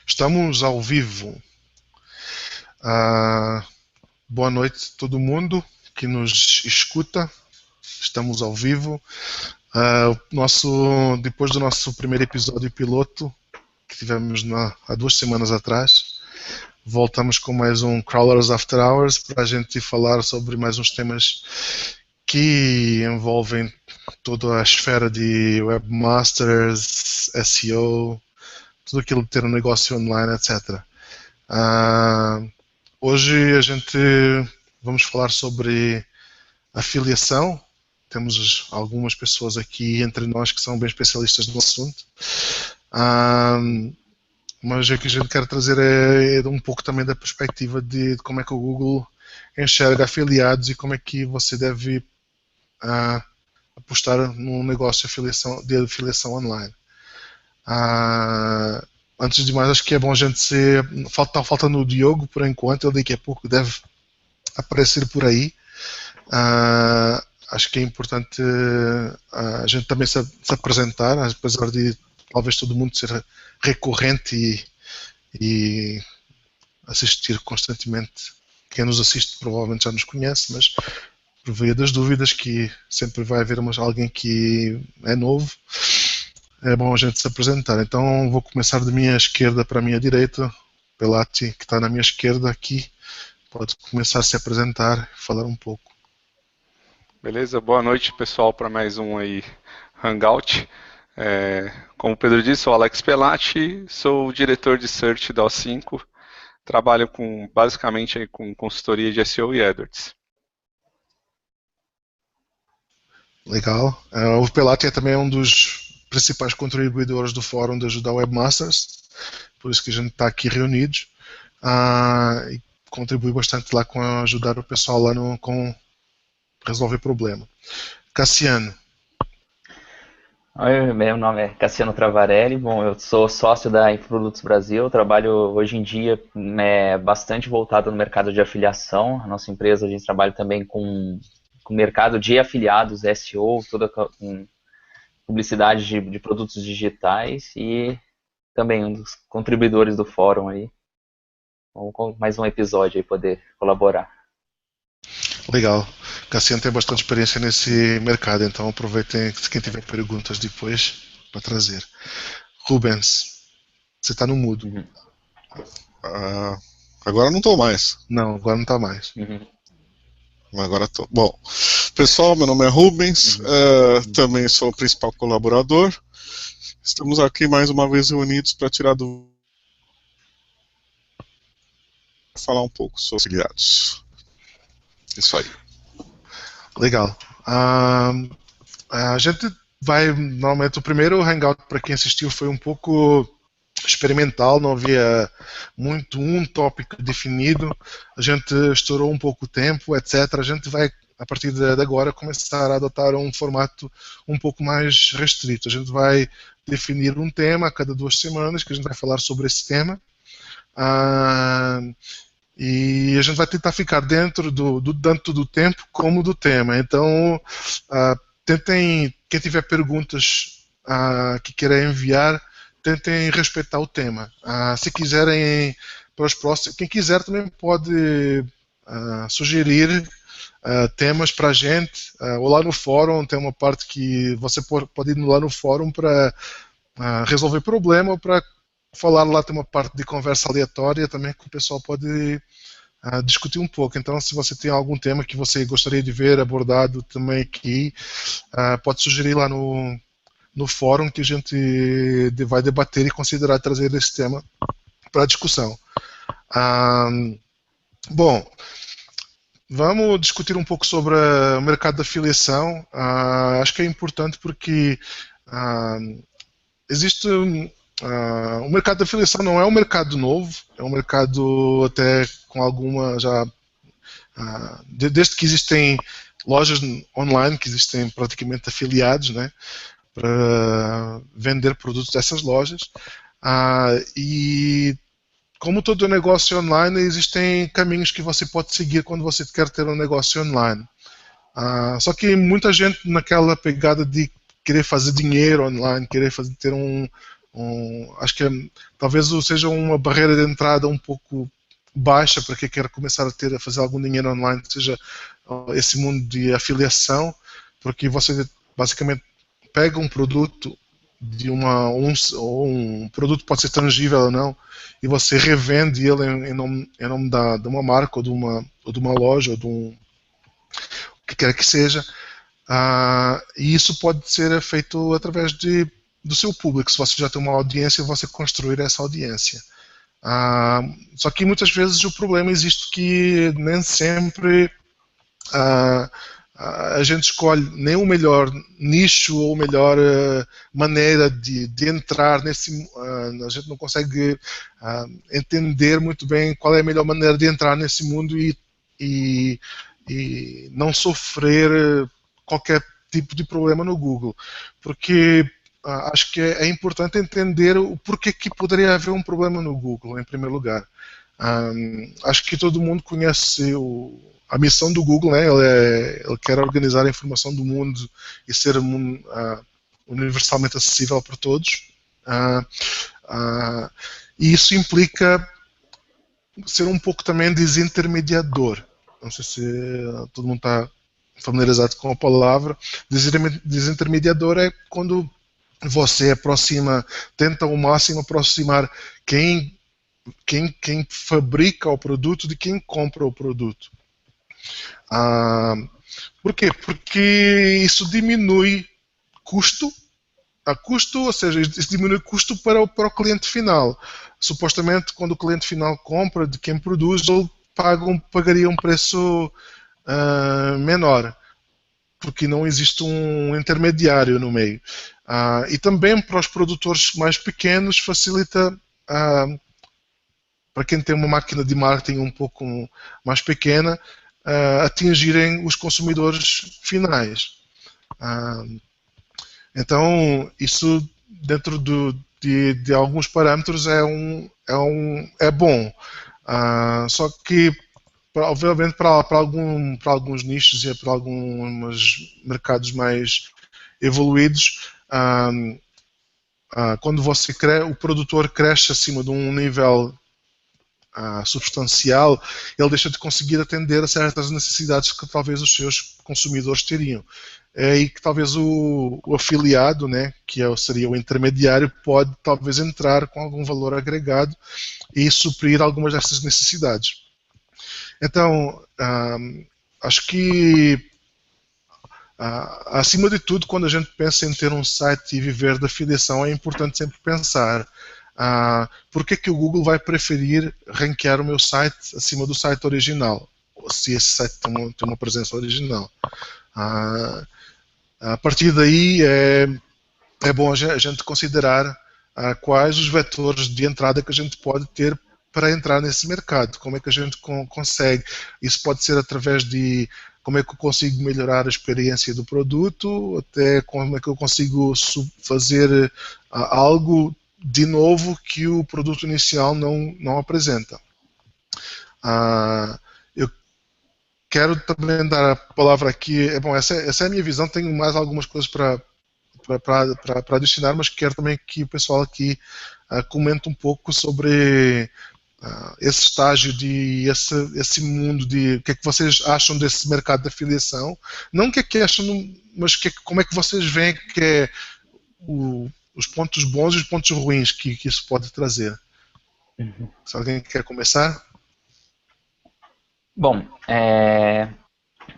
Estamos ao vivo. Ah, Boa noite a todo mundo que nos escuta. Estamos ao vivo. Depois do nosso primeiro episódio piloto, que tivemos há 2 semanas atrás, voltamos com mais um Crawlers After Hours para a gente falar sobre mais uns temas que envolvem toda a esfera de webmasters, SEO, tudo aquilo de ter um negócio online, etc. Hoje a gente vamos falar sobre afiliação. Temos algumas pessoas aqui entre nós que são bem especialistas no assunto. Mas o que a gente quer trazer é um pouco também da perspectiva de como é que o Google enxerga afiliados e como é que você deve apostar num negócio de afiliação online. Antes de mais, acho que é bom a gente está faltando o Diogo por enquanto, ele daqui a pouco deve aparecer por aí. Acho que é importante a gente também se apresentar, apesar de talvez todo mundo ser recorrente e assistir constantemente. Quem nos assiste provavelmente já nos conhece, mas por via das dúvidas, que sempre vai haver alguém que é novo, é bom a gente se apresentar. Então vou começar da minha esquerda para a minha direita. Pelati, que está na minha esquerda aqui, pode começar a se apresentar e falar um pouco. Beleza? Boa noite, pessoal, para mais um aí Hangout. Como o Pedro disse, sou Alex Pelati, sou o diretor de Search da O5, trabalho basicamente com consultoria de SEO e AdWords. Legal. O Pelati é também um dos principais contribuidores do fórum de ajudar webmasters, por isso que a gente está aqui reunidos, e contribui bastante lá com ajudar o pessoal lá com resolver problema. Cassiano. Oi, meu nome é Cassiano Travarelli. Bom, eu sou sócio da Infoprodutos Brasil. Trabalho hoje em dia bastante voltado no mercado de afiliação. A nossa empresa, a gente trabalha também com o mercado de afiliados, SEO, toda com publicidade de produtos digitais e também um dos contribuidores do fórum aí. Vamos com mais um episódio aí poder colaborar. Legal. Cassiano tem bastante experiência nesse mercado, então aproveitem quem tiver perguntas depois para trazer. Rubens, você está no mudo. Uhum. Agora não estou mais. Não, agora não está mais. Uhum. Agora estou. Bom, pessoal, meu nome é Rubens, também sou o principal colaborador. Estamos aqui mais uma vez reunidos para falar um pouco sobre afiliados. Isso aí. Legal. A gente vai, normalmente, o primeiro Hangout, para quem assistiu, foi um pouco experimental, não havia muito um tópico definido, a gente estourou um pouco o tempo, etc. A gente vai, a partir de agora, começar a adotar um formato um pouco mais restrito. A gente vai definir um tema a cada 2 semanas, que a gente vai falar sobre esse tema. E a gente vai tentar ficar dentro tanto do tempo como do tema. Então, tentem, quem tiver perguntas que queira enviar, tentem respeitar o tema. Se quiserem para os próximos, quem quiser também pode sugerir temas para a gente, ou lá no fórum, tem uma parte que você pode ir lá no fórum para resolver problema, ou para falar lá, tem uma parte de conversa aleatória também que o pessoal pode discutir um pouco. Então, se você tem algum tema que você gostaria de ver abordado também aqui, pode sugerir lá no fórum, que a gente vai debater e considerar trazer esse tema para a discussão. Bom, vamos discutir um pouco sobre o mercado de afiliação. Acho que é importante porque existe o mercado de afiliação não é um mercado novo, é um mercado até com alguma já desde que existem lojas online que existem praticamente afiliados, né, para vender produtos dessas lojas, e como todo negócio online, existem caminhos que você pode seguir quando você quer ter um negócio online. Só que muita gente naquela pegada de querer fazer dinheiro online, querer ter um Acho que talvez seja uma barreira de entrada um pouco baixa para quem quer começar a fazer algum dinheiro online, seja esse mundo de afiliação, porque você basicamente pega um produto de um produto pode ser tangível ou não, e você revende ele em nome de uma marca ou de uma loja ou de o que quer que seja, e isso pode ser feito através do seu público. Se você já tem uma audiência, você construir essa audiência. Só que muitas vezes o problema existe que nem sempre a gente escolhe nem o melhor nicho ou a melhor maneira de entrar nesse. A gente não consegue entender muito bem qual é a melhor maneira de entrar nesse mundo e não sofrer qualquer tipo de problema no Google. Porque acho que é importante entender o porquê que poderia haver um problema no Google, em primeiro lugar. Acho que todo mundo conhece a missão do Google, né? Ele quer organizar a informação do mundo e ser universalmente acessível para todos. E isso implica ser um pouco também desintermediador. Não sei se todo mundo está familiarizado com a palavra. Desintermediador é quando você tenta ao máximo aproximar quem fabrica o produto de quem compra o produto. Por quê? Porque isso diminui custo, ou seja, isso diminui custo para o cliente final. Supostamente, quando o cliente final compra de quem produz, ele pagaria um preço menor, porque não existe um intermediário no meio. E também para os produtores mais pequenos facilita, para quem tem uma máquina de marketing um pouco mais pequena, atingirem os consumidores finais. Então, isso dentro de alguns parâmetros é bom. Só que, obviamente, para alguns nichos e para alguns mercados mais evoluídos, quando o produtor cresce acima de um nível substancial, ele deixa de conseguir atender a certas necessidades que talvez os seus consumidores teriam. É aí que talvez o afiliado, né, que seria o intermediário, pode talvez entrar com algum valor agregado e suprir algumas dessas necessidades. Então, acho que acima de tudo, quando a gente pensa em ter um site e viver da afiliação, é importante sempre pensar por que o Google vai preferir ranquear o meu site acima do site original, se esse site tem uma presença original. A partir daí é bom a gente considerar quais os vetores de entrada que a gente pode ter para entrar nesse mercado, como é que a gente consegue. Isso pode ser através de como é que eu consigo melhorar a experiência do produto, até como é que eu consigo fazer algo de novo que o produto inicial não apresenta. Eu quero também dar a palavra aqui. Bom, essa é a minha visão, tenho mais algumas coisas para adicionar, mas quero também que o pessoal aqui comente um pouco sobre esse estágio, esse mundo, o que é que vocês acham desse mercado de afiliação. Não o que é que acham, mas como é que vocês veem que é os pontos bons e os pontos ruins que isso pode trazer. Se alguém quer começar? Bom,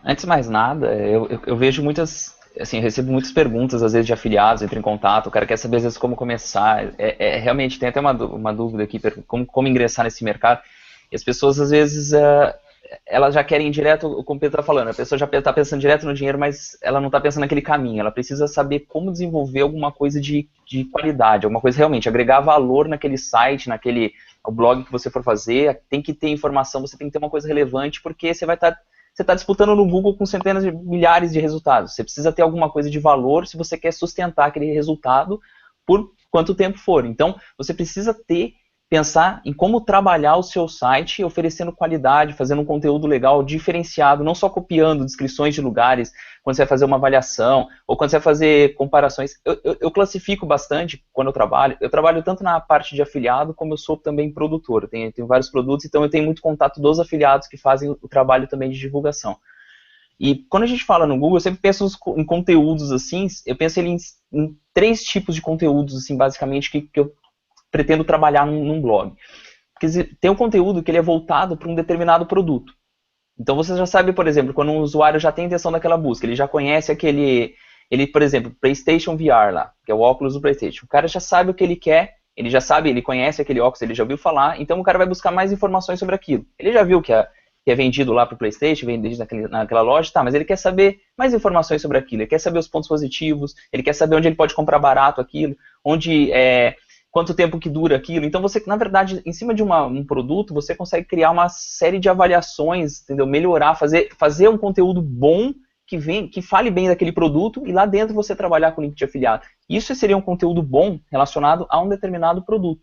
antes de mais nada, eu vejo muitas, assim, eu recebo muitas perguntas, às vezes, de afiliados, entro em contato, o cara quer saber, às vezes, como começar. Realmente, tem até uma dúvida aqui, como ingressar nesse mercado. E as pessoas, às vezes, elas já querem ir direto, como o Pedro está falando, a pessoa já está pensando direto no dinheiro, mas ela não está pensando naquele caminho. Ela precisa saber como desenvolver alguma coisa de qualidade, alguma coisa realmente, agregar valor naquele site, o blog que você for fazer, tem que ter informação, você tem que ter uma coisa relevante, porque você está disputando no Google com centenas de milhares de resultados. Você precisa ter alguma coisa de valor se você quer sustentar aquele resultado por quanto tempo for. Então, você precisa ter pensar em como trabalhar o seu site, oferecendo qualidade, fazendo um conteúdo legal, diferenciado, não só copiando descrições de lugares, quando você vai fazer uma avaliação, ou quando você vai fazer comparações. Eu classifico bastante quando eu trabalho tanto na parte de afiliado, como eu sou também produtor, eu tenho vários produtos, então eu tenho muito contato dos afiliados que fazem o trabalho também de divulgação. E quando a gente fala no Google, eu sempre penso em conteúdos assim, eu penso em 3 tipos de conteúdos, assim, basicamente, que eu pretendo trabalhar num blog. Porque tem um conteúdo que ele é voltado para um determinado produto. Então você já sabe, por exemplo, quando um usuário já tem intenção daquela busca, ele já conhece por exemplo, PlayStation VR lá, que é o óculos do PlayStation. O cara já sabe o que ele quer, ele já sabe, ele conhece aquele óculos, ele já ouviu falar, então o cara vai buscar mais informações sobre aquilo. Ele já viu que é vendido lá para o PlayStation, vendido naquela loja, tá, mas ele quer saber mais informações sobre aquilo, ele quer saber os pontos positivos, ele quer saber onde ele pode comprar barato aquilo, quanto tempo que dura aquilo. Então você, na verdade, em cima de um produto, você consegue criar uma série de avaliações, entendeu? Melhorar, fazer um conteúdo bom que fale bem daquele produto e lá dentro você trabalhar com link de afiliado. Isso seria um conteúdo bom relacionado a um determinado produto.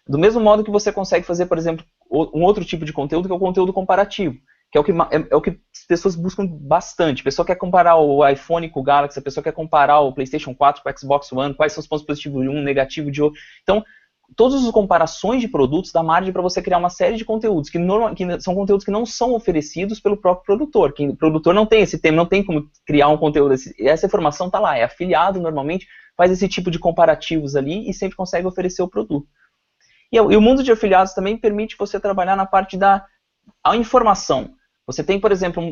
Do mesmo modo que você consegue fazer, por exemplo, um outro tipo de conteúdo, que é o conteúdo comparativo, que é o que as pessoas buscam bastante. A pessoa quer comparar o iPhone com o Galaxy, a pessoa quer comparar o PlayStation 4 com o Xbox One, quais são os pontos positivos de um, negativo de outro. Então, todas as comparações de produtos dá margem para você criar uma série de conteúdos, que são conteúdos que não são oferecidos pelo próprio produtor. O produtor não tem esse tema, não tem como criar um conteúdo. Essa informação está lá, é afiliado normalmente, faz esse tipo de comparativos ali e sempre consegue oferecer o produto. E o mundo de afiliados também permite você trabalhar na parte da informação. Você tem, por exemplo,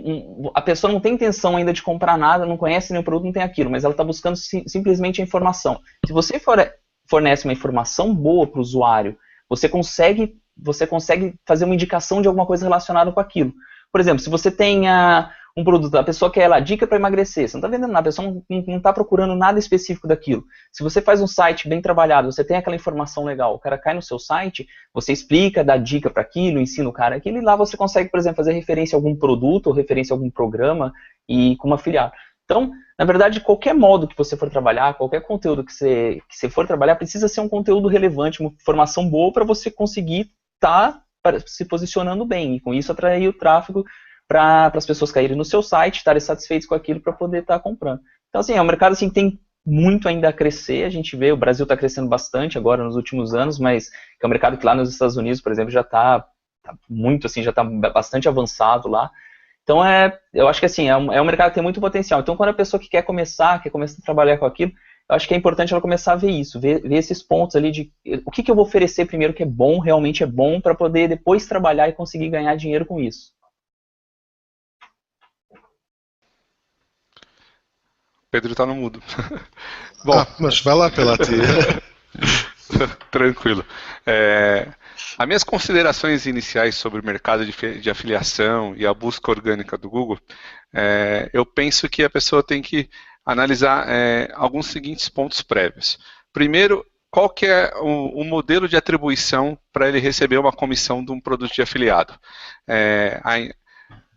a pessoa não tem intenção ainda de comprar nada, não conhece nenhum produto, não tem aquilo, mas ela está buscando simplesmente a informação. Se você fornece uma informação boa para o usuário, você consegue fazer uma indicação de alguma coisa relacionada com aquilo. Por exemplo, se você tem um produto, a pessoa quer lá, dica para emagrecer, você não está vendendo nada, a pessoa não está procurando nada específico daquilo. Se você faz um site bem trabalhado, você tem aquela informação legal, o cara cai no seu site, você explica, dá dica para aquilo, ensina o cara aquilo, e lá você consegue, por exemplo, fazer referência a algum produto ou referência a algum programa e como afiliado. Então, na verdade, qualquer modo que você for trabalhar, qualquer conteúdo que você for trabalhar, precisa ser um conteúdo relevante, uma informação boa para você conseguir estar se posicionando bem, e com isso atrair o tráfego para as pessoas caírem no seu site, estarem satisfeitos com aquilo para poder estar comprando. Então, assim, é um mercado assim, que tem muito ainda a crescer, a gente vê, o Brasil está crescendo bastante agora nos últimos anos, mas é um mercado que lá nos Estados Unidos, por exemplo, já está muito, assim, já está bastante avançado lá. Então, eu acho que assim, é um mercado que tem muito potencial. Então, quando a pessoa que quer começar a trabalhar com aquilo, eu acho que é importante ela começar a ver isso, ver esses pontos ali de o que eu vou oferecer primeiro que é bom, realmente é bom, para poder depois trabalhar e conseguir ganhar dinheiro com isso. Pedro está no mudo. Bom, mas vai lá pela tia. Tranquilo. As minhas considerações iniciais sobre o mercado de afiliação e a busca orgânica do Google, eu penso que a pessoa tem que analisar alguns seguintes pontos prévios. Primeiro, qual que é o modelo de atribuição para ele receber uma comissão de um produto de afiliado?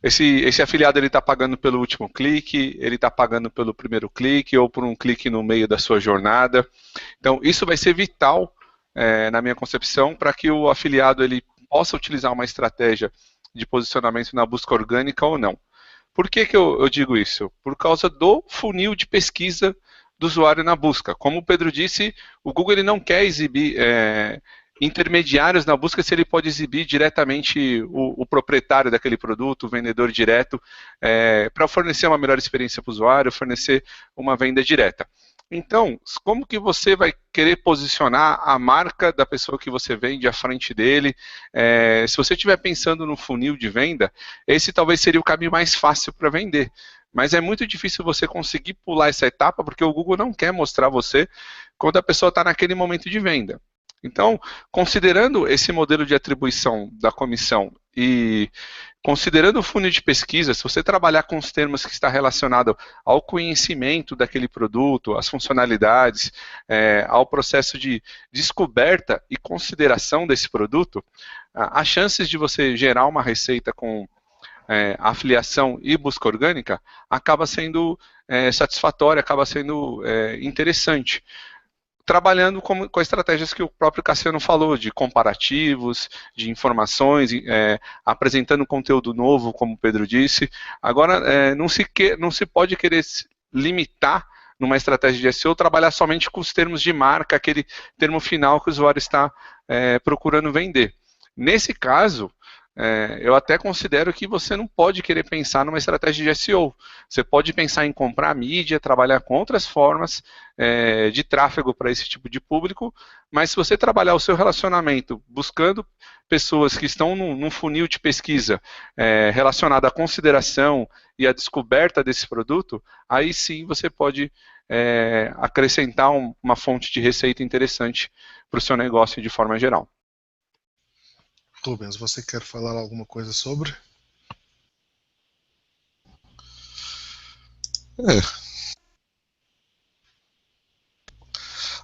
Esse afiliado está pagando pelo último clique, ele está pagando pelo primeiro clique ou por um clique no meio da sua jornada. Então, isso vai ser vital, na minha concepção, para que o afiliado ele possa utilizar uma estratégia de posicionamento na busca orgânica ou não. Por que eu digo isso? Por causa do funil de pesquisa do usuário na busca. Como o Pedro disse, o Google ele não quer exibir intermediários na busca se ele pode exibir diretamente o proprietário daquele produto, o vendedor direto, para fornecer uma melhor experiência para o usuário, fornecer uma venda direta. Então, como que você vai querer posicionar a marca da pessoa que você vende à frente dele? Se você estiver pensando no funil de venda, esse talvez seria o caminho mais fácil para vender. Mas é muito difícil você conseguir pular essa etapa, porque o Google não quer mostrar você quando a pessoa está naquele momento de venda. Então, considerando esse modelo de atribuição da comissão e considerando o funil de pesquisa, se você trabalhar com os termos que está relacionado ao conhecimento daquele produto, às funcionalidades, ao processo de descoberta e consideração desse produto, as chances de você gerar uma receita com afiliação e busca orgânica acaba sendo satisfatória, acaba sendo interessante. trabalhando com estratégias que o próprio Cassiano falou, de comparativos, de informações, apresentando conteúdo novo, como o Pedro disse. Agora, não se pode querer limitar numa estratégia de SEO, trabalhar somente com os termos de marca, aquele termo final que o usuário está procurando vender. Nesse caso, eu até considero que você não pode querer pensar numa estratégia de SEO. Você pode pensar em comprar mídia, trabalhar com outras formas de tráfego para esse tipo de público, mas se você trabalhar o seu relacionamento buscando pessoas que estão num funil de pesquisa relacionado à consideração e à descoberta desse produto, aí sim você pode acrescentar uma fonte de receita interessante para o seu negócio de forma geral. Rubens, você quer falar alguma coisa sobre?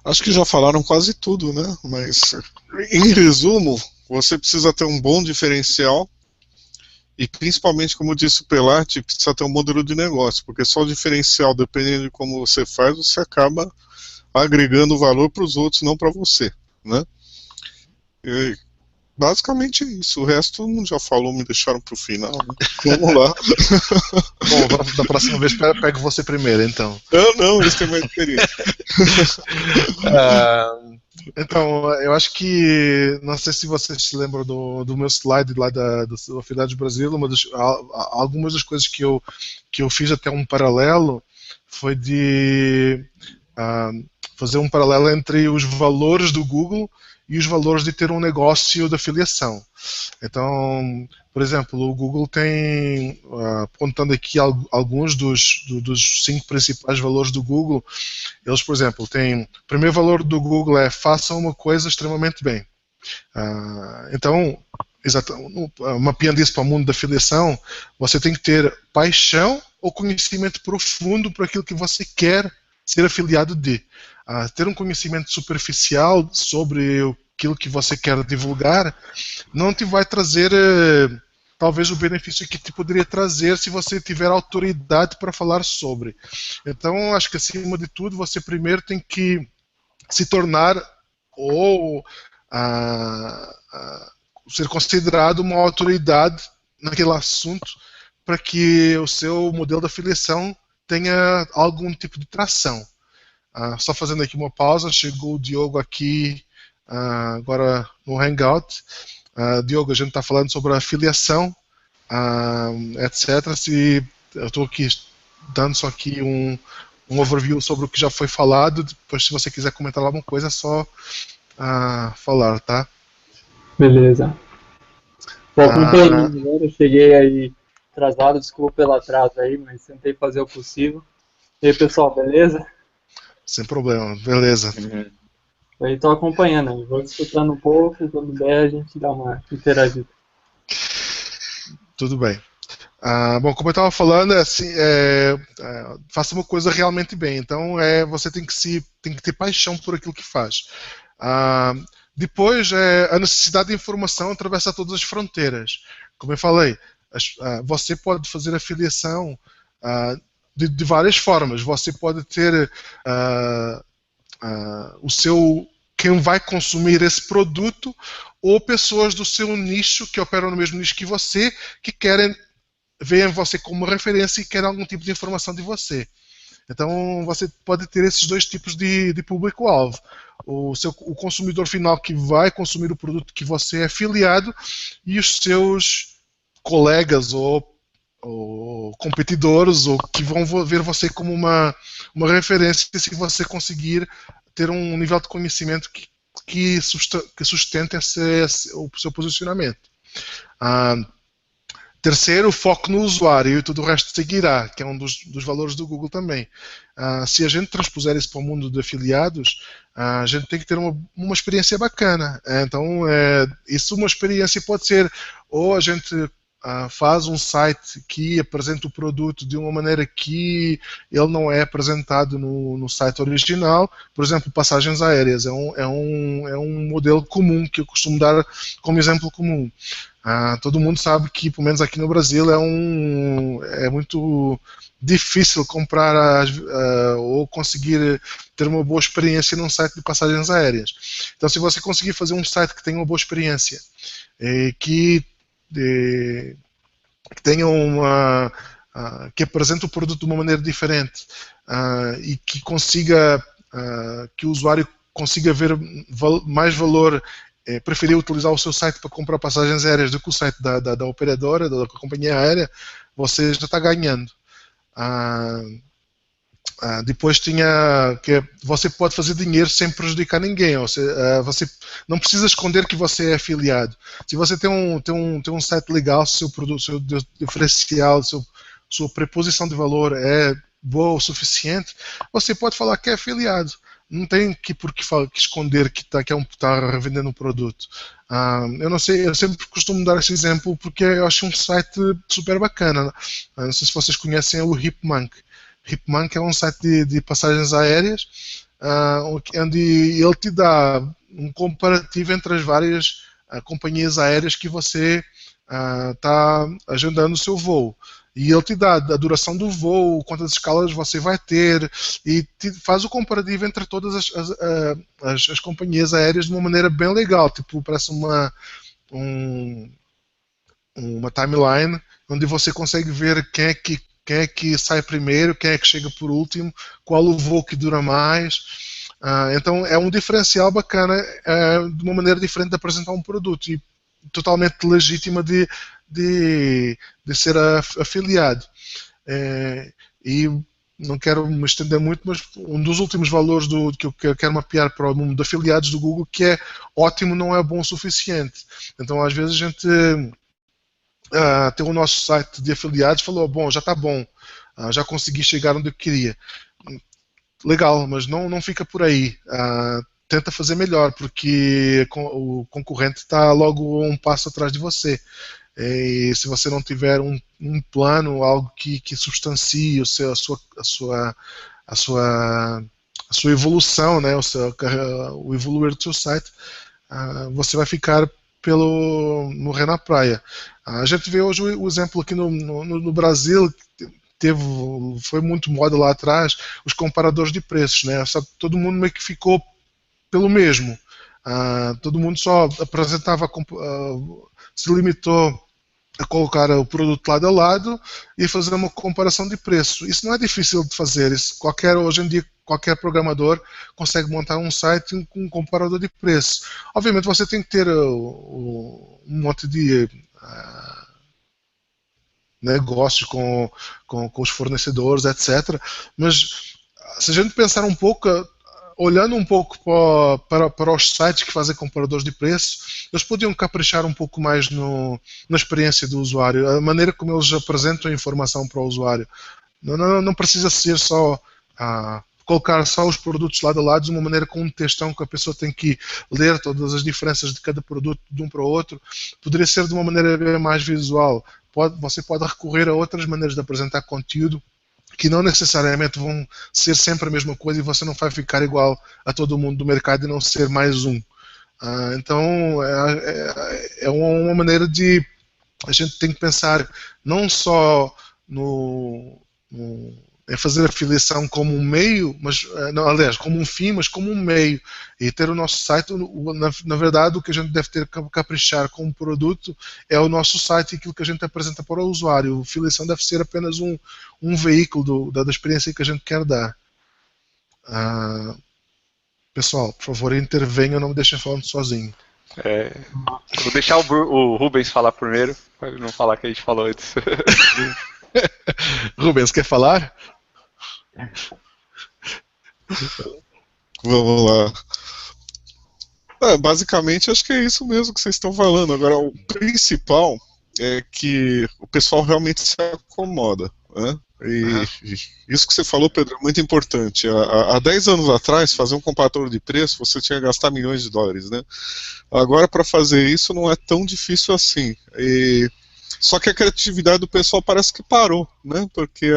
Acho que já falaram quase tudo, né? Mas, em resumo, você precisa ter um bom diferencial e, principalmente, como disse o Pelati, precisa ter um modelo de negócio, porque só o diferencial, dependendo de como você faz, você acaba agregando valor para os outros, não para você, né? E, basicamente é isso. O resto todo mundo já falou, me deixaram para o final, né? Vamos lá. Bom, da próxima vez pego você primeiro, então. Não, eles têm mais experiência. Então, eu acho que, não sei se vocês se lembram do meu slide lá da Afinidade Brasil, algumas das coisas que eu fiz até um paralelo foi de fazer um paralelo entre os valores do Google e os valores de ter um negócio de afiliação. Então, por exemplo, o Google tem, apontando aqui alguns dos 5 principais valores do Google, eles, por exemplo, têm, o primeiro valor do Google é faça uma coisa extremamente bem. Então, mapeando isso para o mundo da afiliação, você tem que ter paixão ou conhecimento profundo para aquilo que você quer ser afiliado de. Ter um conhecimento superficial sobre aquilo que você quer divulgar não te vai trazer talvez o benefício que te poderia trazer se você tiver autoridade para falar sobre. Então, acho que acima de tudo, você primeiro tem que se tornar ou ser considerado uma autoridade naquele assunto para que o seu modelo de afiliação tenha algum tipo de tração. Só fazendo aqui uma pausa, chegou o Diogo aqui agora no Hangout. Diogo, a gente está falando sobre a afiliação, etc. Eu estou aqui dando só aqui um overview sobre o que já foi falado. Depois, se você quiser comentar alguma coisa, é só falar, tá? Beleza. Bom, agora eu cheguei aí atrasado, desculpa pelo atraso aí, mas tentei fazer o possível. E aí, pessoal, beleza? Sem problema, beleza. Eu estou acompanhando aí, vou escutando um pouco, quando der a gente dá uma interagida. Tudo bem. Bom, como eu estava falando, assim, faça uma coisa realmente bem. Então, você tem que ter paixão por aquilo que faz. Depois, a necessidade de informação atravessa todas as fronteiras. Como eu falei, você pode fazer afiliação de várias formas. Você pode ter quem vai consumir esse produto ou pessoas do seu nicho que operam no mesmo nicho que você, que veem você como referência e querem algum tipo de informação de você. Então você pode ter esses dois tipos de público-alvo. O consumidor final que vai consumir o produto que você é afiliado e os seus colegas ou competidores ou que vão ver você como uma referência se você conseguir ter um nível de conhecimento que sustente o seu posicionamento. Terceiro, foco no usuário e tudo o resto seguirá, que é um dos valores do Google também. Se a gente transpuser isso para o mundo de afiliados, a gente tem que ter uma experiência bacana. Então, isso uma experiência pode ser ou a gente faz um site que apresenta o produto de uma maneira que ele não é apresentado no site original. Por exemplo, passagens aéreas é um modelo comum que eu costumo dar como exemplo comum. Todo mundo sabe que, pelo menos aqui no Brasil, é muito difícil comprar ou conseguir ter uma boa experiência num site de passagens aéreas. Então, se você conseguir fazer um site que tenha uma boa experiência, que tenha que apresente o produto de uma maneira diferente, e que consiga que o usuário consiga ver mais valor, preferir utilizar o seu site para comprar passagens aéreas do que o site da operadora, da companhia aérea, você já está ganhando. Depois tinha que você pode fazer dinheiro sem prejudicar ninguém. Você não precisa esconder que você é afiliado. Se você tem um site legal, seu produto, seu diferencial, sua preposição de valor é boa o suficiente, você pode falar que é afiliado. Não tem que esconder que está revendendo um produto. Eu não sei, eu sempre costumo dar esse exemplo porque eu acho um site super bacana. Não sei se vocês conhecem o Hipmunk. Hipmunk é um site de passagens aéreas, onde ele te dá um comparativo entre as várias companhias aéreas que você está agendando o seu voo. E ele te dá a duração do voo, quantas escalas você vai ter, e faz o comparativo entre todas as companhias aéreas de uma maneira bem legal. Tipo, parece uma timeline onde você consegue ver quem é que sai primeiro, quem é que chega por último, qual o voo que dura mais. Então é um diferencial bacana, de uma maneira diferente de apresentar um produto e totalmente legítima de ser afiliado. E não quero me estender muito, mas um dos últimos valores que eu quero mapear para o mundo de afiliados do Google, que é ótimo, não é bom o suficiente. Então às vezes a gente tem o nosso site de afiliados, falou, bom, já está bom, já consegui chegar onde eu queria. Legal, mas não fica por aí. Tenta fazer melhor, porque o concorrente está logo um passo atrás de você. E se você não tiver um plano, algo que substancie a sua evolução, né, o evoluir do seu site, você vai ficar morrer na praia. A gente vê hoje o exemplo aqui no Brasil, foi muito moda lá atrás, os comparadores de preços, né? Só que todo mundo meio que ficou pelo mesmo. Todo mundo só apresentava, se limitou a colocar o produto lado a lado e fazer uma comparação de preço. Isso não é difícil de fazer. Hoje em dia, qualquer programador consegue montar um site com um comparador de preço. Obviamente, você tem que ter um monte de negócios com os fornecedores, etc. Mas se a gente pensar um pouco, olhando um pouco para os sites que fazem comparadores de preço, eles podiam caprichar um pouco mais na experiência do usuário, a maneira como eles apresentam a informação para o usuário. Não precisa ser só colocar só os produtos lado a lado de uma maneira com um textão que a pessoa tem que ler todas as diferenças de cada produto de um para o outro. Poderia ser de uma maneira bem mais visual. Você pode recorrer a outras maneiras de apresentar conteúdo que não necessariamente vão ser sempre a mesma coisa e você não vai ficar igual a todo mundo do mercado e não ser mais um. Então é uma maneira de a gente tem que pensar não só em fazer a afiliação como um meio, mas aliás, como um fim, mas como um meio. E ter o nosso site, na verdade, o que a gente deve ter que caprichar com o produto é o nosso site e aquilo que a gente apresenta para o usuário. A afiliação deve ser apenas um veículo da experiência que a gente quer dar. Pessoal, por favor, intervenham, não me deixem falando sozinho. Vou deixar o Rubens falar primeiro, para ele não falar que a gente falou antes. Rubens, quer falar? Vamos lá. Basicamente, acho que é isso mesmo que vocês estão falando. Agora, o principal é que o pessoal realmente se acomoda, né? E isso que você falou, Pedro, é muito importante. Há 10 anos atrás, fazer um comparador de preço, você tinha que gastar milhões de dólares, né? Agora, para fazer isso, não é tão difícil assim. E Só que a criatividade do pessoal parece que parou, né? Porque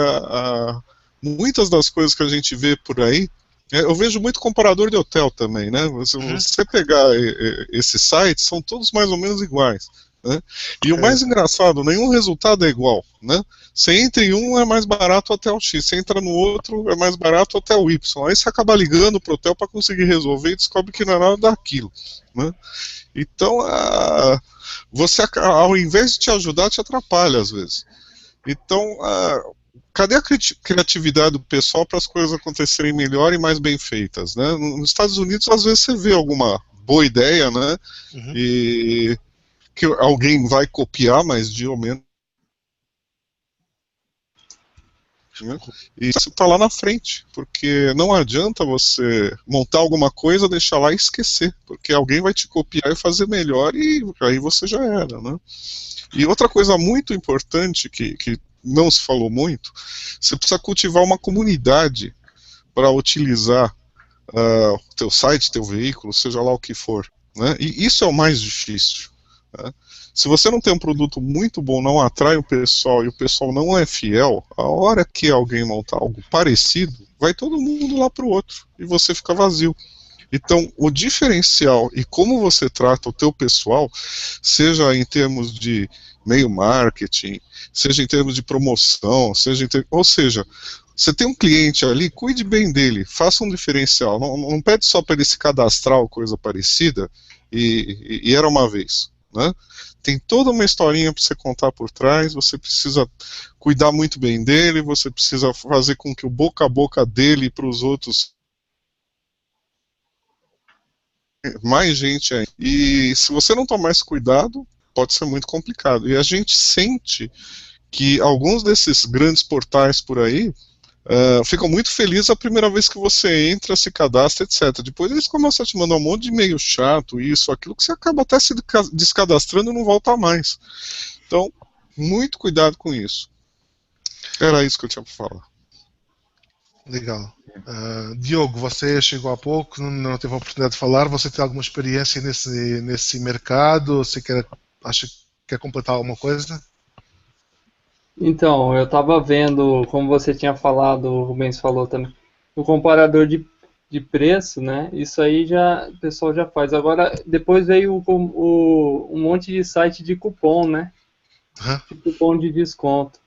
muitas das coisas que a gente vê por aí, eu vejo muito comparador de hotel também, né? Você pegar esses sites, são todos mais ou menos iguais, né? E o mais engraçado, nenhum resultado é igual, né? Você entra em um, é mais barato o hotel X, você entra no outro, é mais barato o hotel Y. Aí você acaba ligando pro hotel para conseguir resolver e descobre que não é nada daquilo, né? Então, você, ao invés de te ajudar, te atrapalha às vezes. Então, cadê a criatividade do pessoal para as coisas acontecerem melhor e mais bem feitas, né? Nos Estados Unidos, às vezes você vê alguma boa ideia, né? E que alguém vai copiar, mas de ou menos. E isso está lá na frente, porque não adianta você montar alguma coisa, deixar lá e esquecer, porque alguém vai te copiar e fazer melhor e aí você já era, né? E outra coisa muito importante que não se falou muito, você precisa cultivar uma comunidade para utilizar o teu site, teu veículo, seja lá o que for, né? E isso é o mais difícil, né? Se você não tem um produto muito bom, não atrai o pessoal e o pessoal não é fiel, a hora que alguém montar algo parecido, vai todo mundo lá para o outro e você fica vazio. Então, o diferencial e como você trata o teu pessoal, seja em termos de e-mail marketing, seja em termos de promoção, ou seja, você tem um cliente ali, cuide bem dele, faça um diferencial, não pede só para ele se cadastrar ou coisa parecida e era uma vez, né? Tem toda uma historinha para você contar por trás, você precisa cuidar muito bem dele, você precisa fazer com que o boca a boca dele para os outros mais gente aí. E se você não tomar esse cuidado, pode ser muito complicado. E a gente sente que alguns desses grandes portais por aí ficam muito felizes a primeira vez que você entra, se cadastra, etc. Depois eles começam a te mandar um monte de e-mail chato, isso, aquilo, que você acaba até se descadastrando e não volta mais. Então, muito cuidado com isso. Era isso que eu tinha para falar. Legal. Diogo, você chegou há pouco, não teve a oportunidade de falar, você tem alguma experiência nesse mercado? Você quer completar alguma coisa? Então, eu estava vendo, como você tinha falado, o Rubens falou também, o comparador de preço, né? Isso aí o pessoal já faz. Agora, depois veio um monte de site de cupom, né? De cupom de desconto.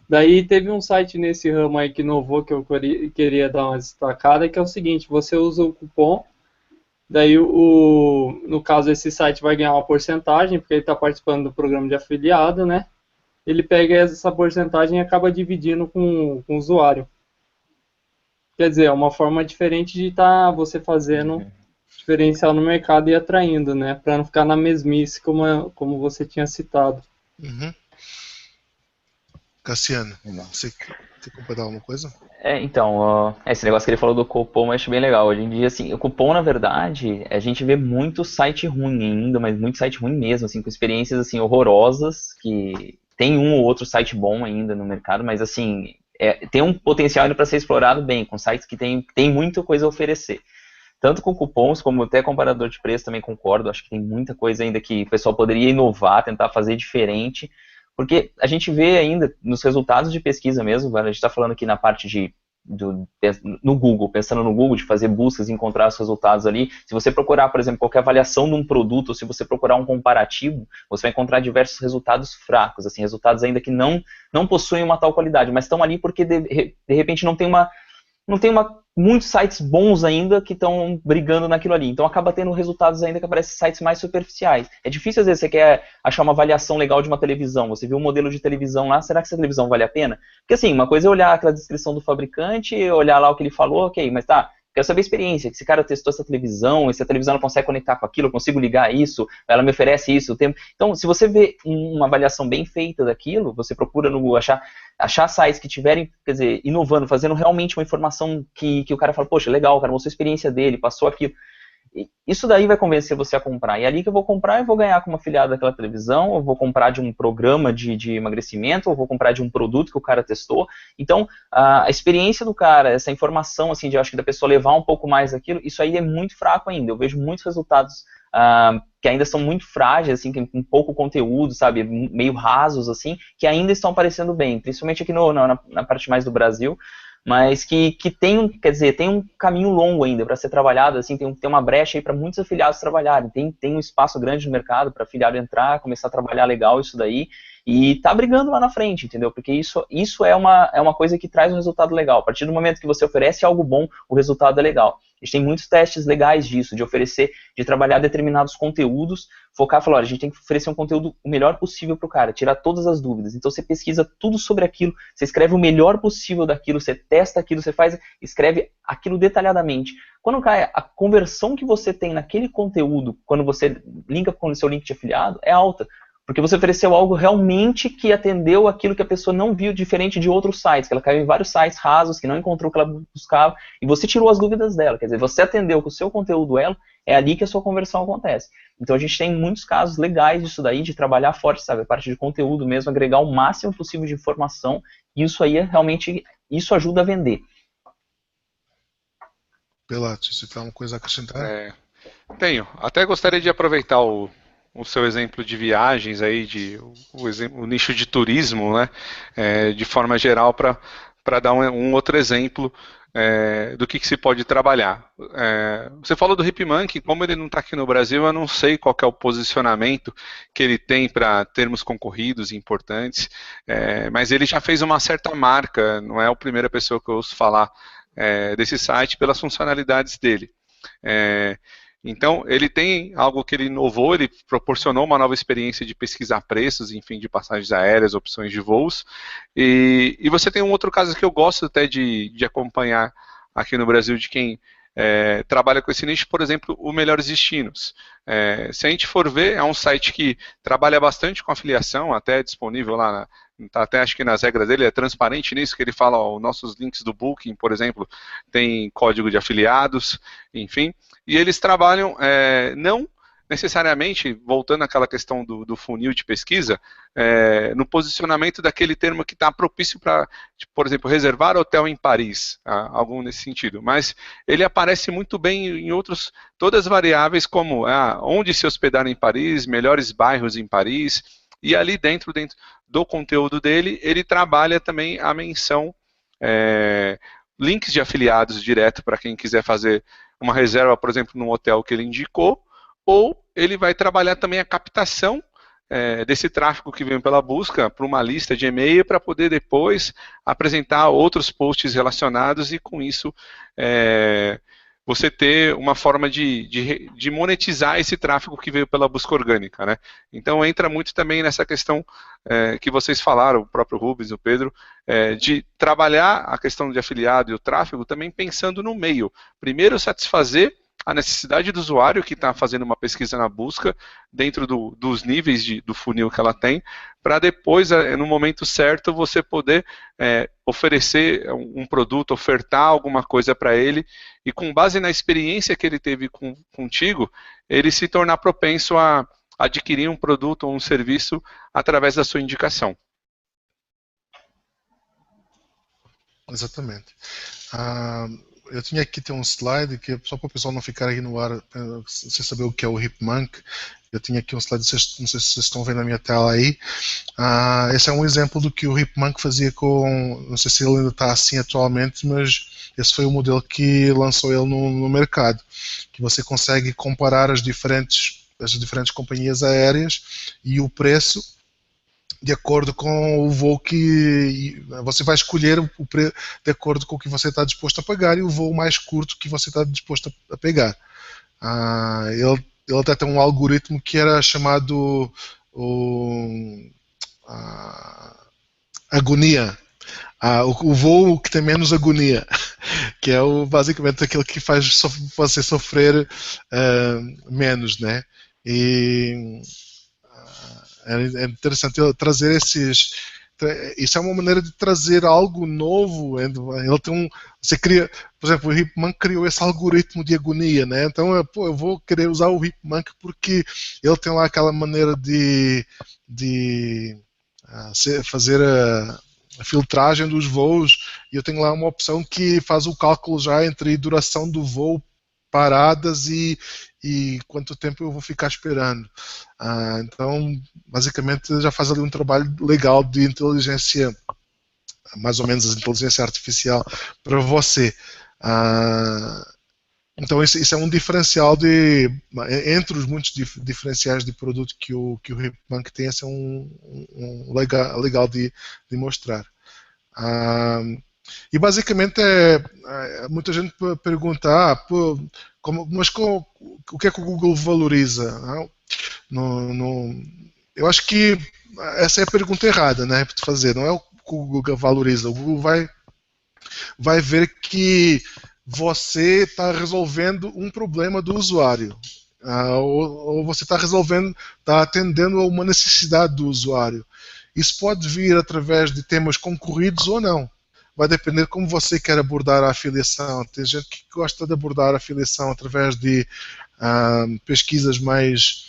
Daí teve um site nesse ramo aí que inovou, que eu queria dar uma destacada, que é o seguinte: você usa o cupom, daí no caso esse site vai ganhar uma porcentagem, porque ele está participando do programa de afiliado, né? Ele pega essa porcentagem e acaba dividindo com o usuário. Quer dizer, é uma forma diferente de estar você fazendo diferencial no mercado e atraindo, né? Para não ficar na mesmice, como você tinha citado. Cassiano, você quer completar alguma coisa? Então, esse negócio que ele falou do cupom eu acho bem legal. Hoje em dia, assim, o cupom, na verdade, a gente vê muito site ruim ainda, mas muito site ruim mesmo, assim, com experiências, assim, horrorosas, que tem um ou outro site bom ainda no mercado, mas, assim, tem um potencial ainda para ser explorado bem, com sites que tem muita coisa a oferecer. Tanto com cupons, como até comparador de preço, também concordo, acho que tem muita coisa ainda que o pessoal poderia inovar, tentar fazer diferente, porque a gente vê ainda nos resultados de pesquisa mesmo, a gente está falando aqui na parte no Google, pensando no Google, de fazer buscas e encontrar os resultados ali. Se você procurar, por exemplo, qualquer avaliação de um produto, ou se você procurar um comparativo, você vai encontrar diversos resultados fracos, assim, resultados ainda que não possuem uma tal qualidade, mas estão ali porque de repente não tem muitos sites bons ainda que estão brigando naquilo ali. Então acaba tendo resultados ainda que aparecem sites mais superficiais. É difícil, às vezes, você quer achar uma avaliação legal de uma televisão. Você viu um modelo de televisão lá, será que essa televisão vale a pena? Porque assim, uma coisa é olhar aquela descrição do fabricante, olhar lá o que ele falou, ok, mas tá, quero saber a experiência, que esse cara testou essa televisão, e se a televisão não consegue conectar com aquilo, eu consigo ligar isso, ela me oferece isso. Então, se você vê uma avaliação bem feita daquilo, você procura achar sites que tiverem, quer dizer, inovando, fazendo realmente uma informação que o cara fala, poxa, legal, o cara mostrou a experiência dele, passou aquilo. Isso daí vai convencer você a comprar. E ali que eu vou comprar, eu vou ganhar como afiliado daquela televisão, eu vou comprar de um programa de emagrecimento, eu vou comprar de um produto que o cara testou. Então, a experiência do cara, essa informação, assim, de eu acho que da pessoa levar um pouco mais daquilo, isso aí é muito fraco ainda. Eu vejo muitos resultados que ainda são muito frágeis, assim, com pouco conteúdo, sabe, meio rasos, assim, que ainda estão aparecendo bem, principalmente aqui na parte mais do Brasil, mas que tem, quer dizer, tem um caminho longo ainda para ser trabalhado, assim, tem uma brecha aí para muitos afiliados trabalharem, tem um espaço grande no mercado para afiliado entrar, começar a trabalhar legal isso daí, e tá brigando lá na frente, entendeu? Porque isso é uma coisa que traz um resultado legal. A partir do momento que você oferece algo bom, o resultado é legal. A gente tem muitos testes legais disso, de oferecer, de trabalhar determinados conteúdos, focar e falar, olha, a gente tem que oferecer um conteúdo o melhor possível para o cara, tirar todas as dúvidas. Então você pesquisa tudo sobre aquilo, você escreve o melhor possível daquilo, você testa aquilo, você escreve aquilo detalhadamente. Quando cai a conversão que você tem naquele conteúdo, quando você linka com o seu link de afiliado, é alta. Porque você ofereceu algo realmente que atendeu aquilo que a pessoa não viu, diferente de outros sites, que ela caiu em vários sites rasos, que não encontrou o que ela buscava, e você tirou as dúvidas dela. Quer dizer, você atendeu com o seu conteúdo ela, é ali que a sua conversão acontece. Então a gente tem muitos casos legais disso daí, de trabalhar forte, sabe? A parte de conteúdo mesmo, agregar o máximo possível de informação, e isso aí realmente, isso ajuda a vender. Pilates, você tem alguma coisa a acrescentar? Tenho. Até gostaria de aproveitar o seu exemplo de viagens aí, o nicho de turismo, né, de forma geral, para dar um outro exemplo do que se pode trabalhar. Você falou do Hipmunk, como ele não está aqui no Brasil, eu não sei qual que é o posicionamento que ele tem para termos concorridos importantes, mas ele já fez uma certa marca, não é a primeira pessoa que eu ouço falar desse site pelas funcionalidades dele. Então, ele tem algo que ele inovou, ele proporcionou uma nova experiência de pesquisar preços, enfim, de passagens aéreas, opções de voos. E você tem um outro caso que eu gosto até de acompanhar aqui no Brasil, de quem trabalha com esse nicho, por exemplo, o Melhores Destinos. Se a gente for ver, é um site que trabalha bastante com afiliação, até disponível lá, até acho que nas regras dele é transparente nisso, que ele fala, os nossos links do Booking, por exemplo, tem código de afiliados, enfim, e eles trabalham não necessariamente, voltando àquela questão do funil de pesquisa, no posicionamento daquele termo que está propício para, por exemplo, reservar hotel em Paris, algo nesse sentido. Mas ele aparece muito bem em todas as variáveis, como onde se hospedar em Paris, melhores bairros em Paris, e ali dentro do conteúdo dele, ele trabalha também a menção, links de afiliados direto para quem quiser fazer uma reserva, por exemplo, num hotel que ele indicou, ou ele vai trabalhar também a captação desse tráfego que vem pela busca para uma lista de e-mail para poder depois apresentar outros posts relacionados e com isso você ter uma forma de monetizar esse tráfego que veio pela busca orgânica, né? Então entra muito também nessa questão que vocês falaram, o próprio Rubens, o Pedro, de trabalhar a questão de afiliado e o tráfego também pensando no meio. Primeiro satisfazer a necessidade do usuário que está fazendo uma pesquisa na busca dentro dos níveis do funil que ela tem, para depois, no momento certo, você poder oferecer um produto, ofertar alguma coisa para ele e com base na experiência que ele teve contigo, ele se tornar propenso a adquirir um produto ou um serviço através da sua indicação. Exatamente. Eu tinha aqui um slide que, só para o pessoal não ficar aí no ar sem saber o que é o Hipmunk, eu tinha aqui um slide, não sei se vocês estão vendo a minha tela aí. Esse é um exemplo do que o Hipmunk fazia com, não sei se ele ainda está assim atualmente, mas esse foi o modelo que lançou ele no mercado, que você consegue comparar as diferentes companhias aéreas e o preço de acordo com o voo que você vai escolher de acordo com o que você está disposto a pagar e o voo mais curto que você está disposto a pegar. Ele até tem um algoritmo que era chamado agonia. O voo que tem menos agonia, que é basicamente aquele que faz você sofrer menos, né? E é interessante trazer isso é uma maneira de trazer algo novo. Ele tem você cria, por exemplo, o Hipmunk criou esse algoritmo de agonia, né? Então, eu vou querer usar o Hipmunk porque ele tem lá aquela maneira de fazer a filtragem dos voos, e eu tenho lá uma opção que faz o cálculo já entre duração do voo, paradas e e quanto tempo eu vou ficar esperando. Então, basicamente, já faz ali um trabalho legal de inteligência, mais ou menos a inteligência artificial para você. Então isso é um diferencial entre os muitos diferenciais de produto que o Hipmunk tem, esse é um legal de mostrar. E basicamente muita gente pergunta, mas o que é que o Google valoriza? Eu acho que essa é a pergunta errada, né, para fazer. Não é o que o Google valoriza. O Google vai ver que você está resolvendo um problema do usuário. Ou você está atendendo a uma necessidade do usuário. Isso pode vir através de temas concorridos ou não. Vai depender como você quer abordar a afiliação. Tem gente que gosta de abordar a afiliação através de pesquisas mais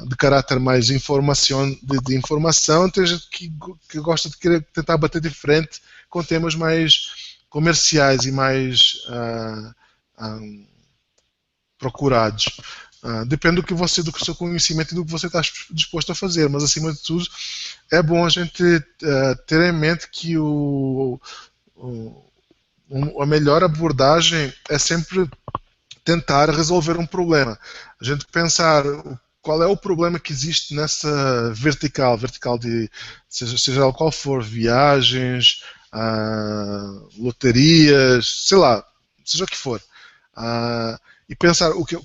de caráter mais de informação. Tem gente que gosta de querer tentar bater de frente com temas mais comerciais e mais procurados. Depende do seu conhecimento e do que você está disposto a fazer, mas acima de tudo é bom a gente ter em mente que a melhor abordagem é sempre tentar resolver um problema. A gente pensar qual é o problema que existe nessa vertical de seja qual for, viagens, loterias, sei lá, seja o que for. E pensar o que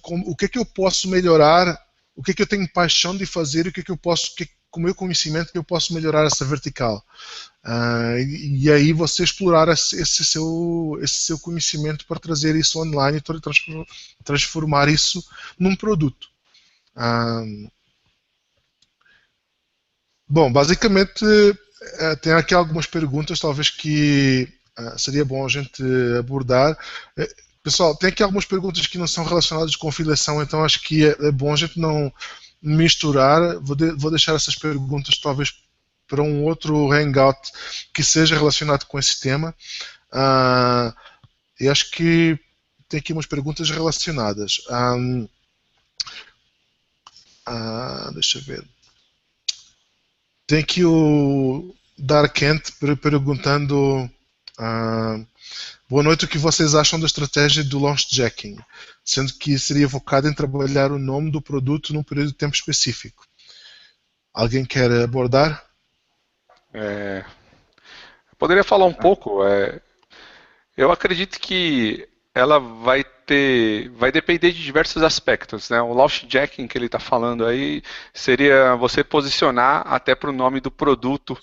é que eu posso melhorar, o que é que eu tenho paixão de fazer, o que é que eu posso, com o meu conhecimento, que eu posso melhorar essa vertical. E aí você explorar esse seu conhecimento para trazer isso online e transformar isso num produto. Bom, basicamente tem aqui algumas perguntas, talvez que seria bom a gente abordar. Pessoal, tem aqui algumas perguntas que não são relacionadas com filiação, então acho que é bom a gente não misturar. Vou deixar essas perguntas talvez para um outro hangout que seja relacionado com esse tema. E acho que tem aqui umas perguntas relacionadas. Deixa eu ver. Tem aqui o Darkent perguntando: boa noite, o que vocês acham da estratégia do launch jacking, sendo que seria focado em trabalhar o nome do produto num período de tempo específico? Alguém quer abordar? Poderia falar um pouco. Eu acredito que ela vai depender de diversos aspectos, né? O launch jacking que ele está falando aí seria você posicionar até para o nome do produto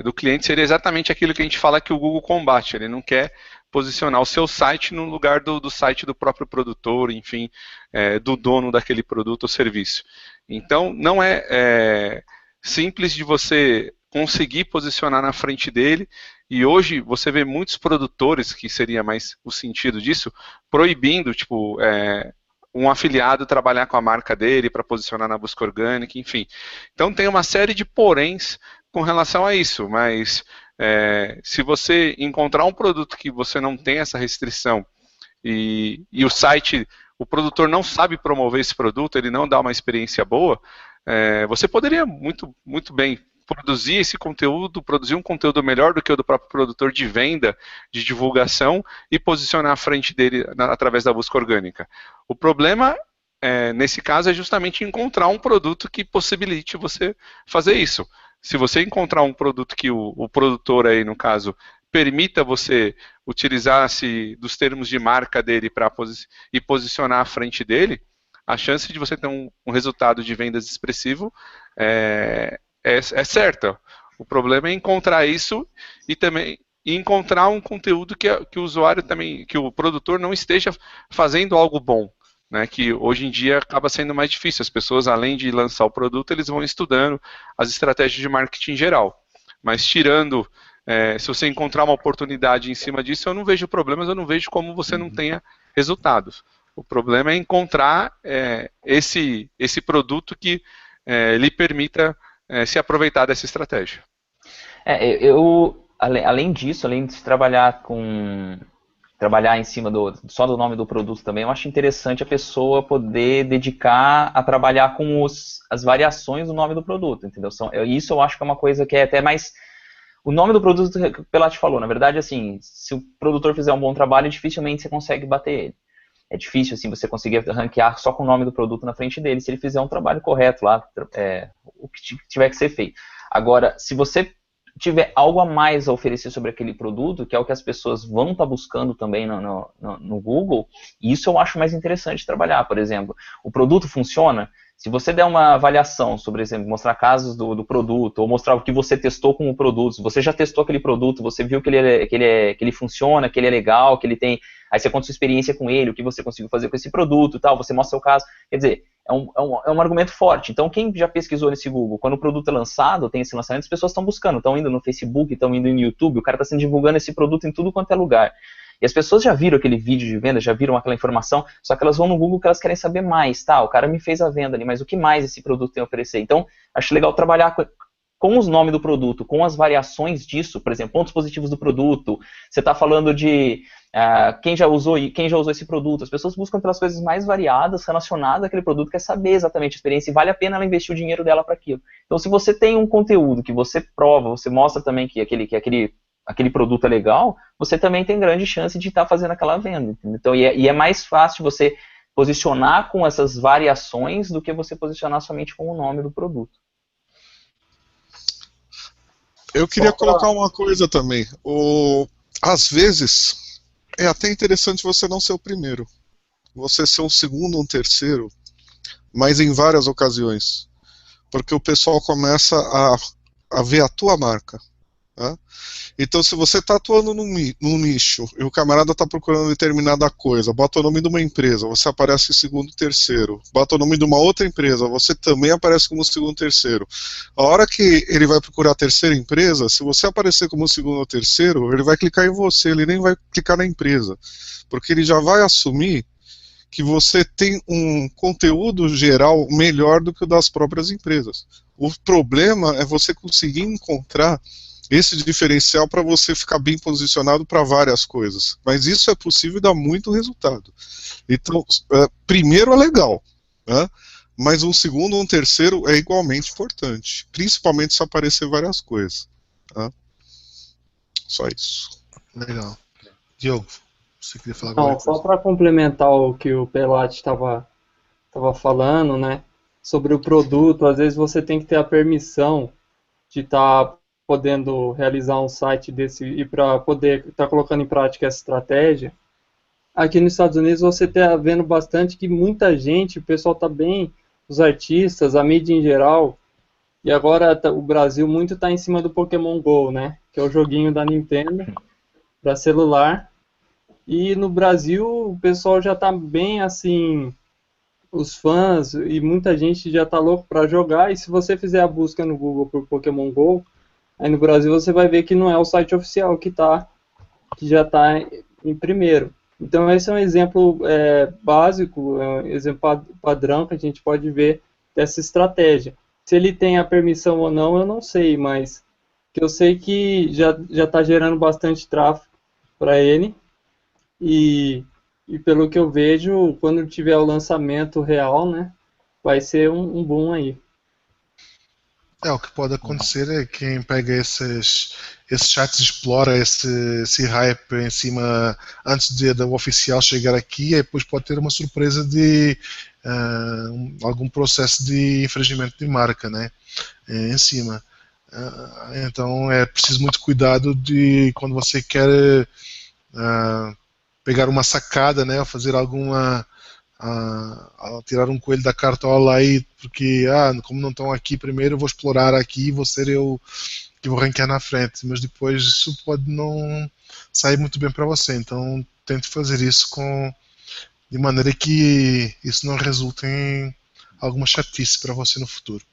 do cliente, seria exatamente aquilo que a gente fala que o Google combate. Ele não quer posicionar o seu site no lugar do site do próprio produtor, enfim, do dono daquele produto ou serviço. Então, não é simples de você conseguir posicionar na frente dele, e hoje você vê muitos produtores, que seria mais o sentido disso, proibindo, tipo, um afiliado trabalhar com a marca dele para posicionar na busca orgânica, enfim. Então tem uma série de poréns com relação a isso, mas se você encontrar um produto que você não tem essa restrição e o site, o produtor não sabe promover esse produto, ele não dá uma experiência boa, você poderia muito, muito bem produzir esse conteúdo, produzir um conteúdo melhor do que o do próprio produtor de venda, de divulgação e posicionar à frente dele através da busca orgânica. O problema, nesse caso, é justamente encontrar um produto que possibilite você fazer isso. Se você encontrar um produto que o produtor aí, no caso, permita você utilizar-se dos termos de marca dele e posicionar à frente dele, a chance de você ter um resultado de vendas expressivo é certa. O problema é encontrar isso e também encontrar um conteúdo que o usuário também, que o produtor não esteja fazendo algo bom, né, que hoje em dia acaba sendo mais difícil. As pessoas, além de lançar o produto, eles vão estudando as estratégias de marketing em geral. Mas tirando, se você encontrar uma oportunidade em cima disso, eu não vejo problemas, eu não vejo como você não tenha resultados. O problema é encontrar esse produto que lhe permita se aproveitar dessa estratégia. Além disso, além de se trabalhar com trabalhar em cima só do nome do produto também, eu acho interessante a pessoa poder dedicar a trabalhar com as variações do nome do produto, entendeu? Isso eu acho que é uma coisa que é até mais... O nome do produto que o Pelati falou, na verdade, assim, se o produtor fizer um bom trabalho, dificilmente você consegue bater ele. É difícil, assim, você conseguir ranquear só com o nome do produto na frente dele, se ele fizer um trabalho correto lá, o que tiver que ser feito. Agora, se você tiver algo a mais a oferecer sobre aquele produto, que é o que as pessoas vão estar buscando também no Google, isso eu acho mais interessante trabalhar. Por exemplo, o produto funciona? Se você der uma avaliação sobre, por exemplo, mostrar casos do produto, ou mostrar o que você testou com o produto, se você já testou aquele produto, você viu que ele funciona, que ele é legal, que ele tem... Aí você conta sua experiência com ele, o que você conseguiu fazer com esse produto e tal, você mostra o seu caso. Quer dizer, é um argumento forte. Então, quem já pesquisou nesse Google, quando o produto é lançado, tem esse lançamento, as pessoas estão buscando, estão indo no Facebook, estão indo no YouTube, o cara está sendo divulgando esse produto em tudo quanto é lugar. E as pessoas já viram aquele vídeo de venda, já viram aquela informação, só que elas vão no Google que elas querem saber mais, tá? O cara me fez a venda ali, mas o que mais esse produto tem a oferecer? Então, acho legal trabalhar com os nomes do produto, com as variações disso, por exemplo, pontos positivos do produto. Você está falando de quem já usou esse produto. As pessoas buscam pelas coisas mais variadas relacionadas àquele produto, quer saber exatamente a experiência e vale a pena ela investir o dinheiro dela para aquilo. Então, se você tem um conteúdo que você prova, você mostra também que aquele produto é legal, você também tem grande chance de estar fazendo aquela venda. Entendeu? Então, e é mais fácil você posicionar com essas variações do que você posicionar somente com o nome do produto. Eu queria colocar uma coisa também. Às vezes, é até interessante você não ser o primeiro. Você ser um segundo, um terceiro, mas em várias ocasiões. Porque o pessoal começa a ver a tua marca. Tá? Então, se você está atuando num nicho e o camarada está procurando determinada coisa, bota o nome de uma empresa, você aparece em segundo, terceiro. Bota o nome de uma outra empresa, você também aparece como segundo, terceiro. A hora que ele vai procurar a terceira empresa, se você aparecer como segundo ou terceiro, ele vai clicar em você, ele nem vai clicar na empresa, porque ele já vai assumir que você tem um conteúdo geral melhor do que o das próprias empresas. O problema é você conseguir encontrar esse diferencial para você ficar bem posicionado para várias coisas. Mas isso é possível e dá muito resultado. Então, primeiro é legal, né? Mas um segundo ou um terceiro é igualmente importante. Principalmente se aparecer várias coisas. Tá? Só isso. Legal. Diogo, você queria falar Não, agora? só para complementar o que o Pelati estava falando, né? Sobre o produto, às vezes você tem que ter a permissão de estar podendo realizar um site desse e para poder estar colocando em prática essa estratégia. Aqui nos Estados Unidos você está vendo bastante que muita gente, o pessoal está bem, os artistas, a mídia em geral, e agora o Brasil muito está em cima do Pokémon GO, né? Que é o joguinho da Nintendo para celular. E no Brasil o pessoal já está bem assim, os fãs e muita gente já está louco para jogar. E se você fizer a busca no Google por Pokémon GO, aí no Brasil você vai ver que não é o site oficial que já está em primeiro. Então esse é um exemplo básico, é um exemplo padrão que a gente pode ver dessa estratégia. Se ele tem a permissão ou não, eu não sei, mas que eu sei que já está gerando bastante tráfego para ele. E pelo que eu vejo, quando tiver o lançamento real, né, vai ser um boom aí. O que pode acontecer é que quem pega esses chats explora esse hype em cima antes do oficial chegar aqui e depois pode ter uma surpresa de algum processo de infringimento de marca, né, em cima. Então é preciso muito cuidado de quando você quer pegar uma sacada, né, ou fazer alguma a tirar um coelho da cartola aí, porque como não estão aqui primeiro, eu vou explorar aqui e vou ser eu que vou ranquear na frente, mas depois isso pode não sair muito bem para você, então tente fazer isso de maneira que isso não resulte em alguma chatice para você no futuro.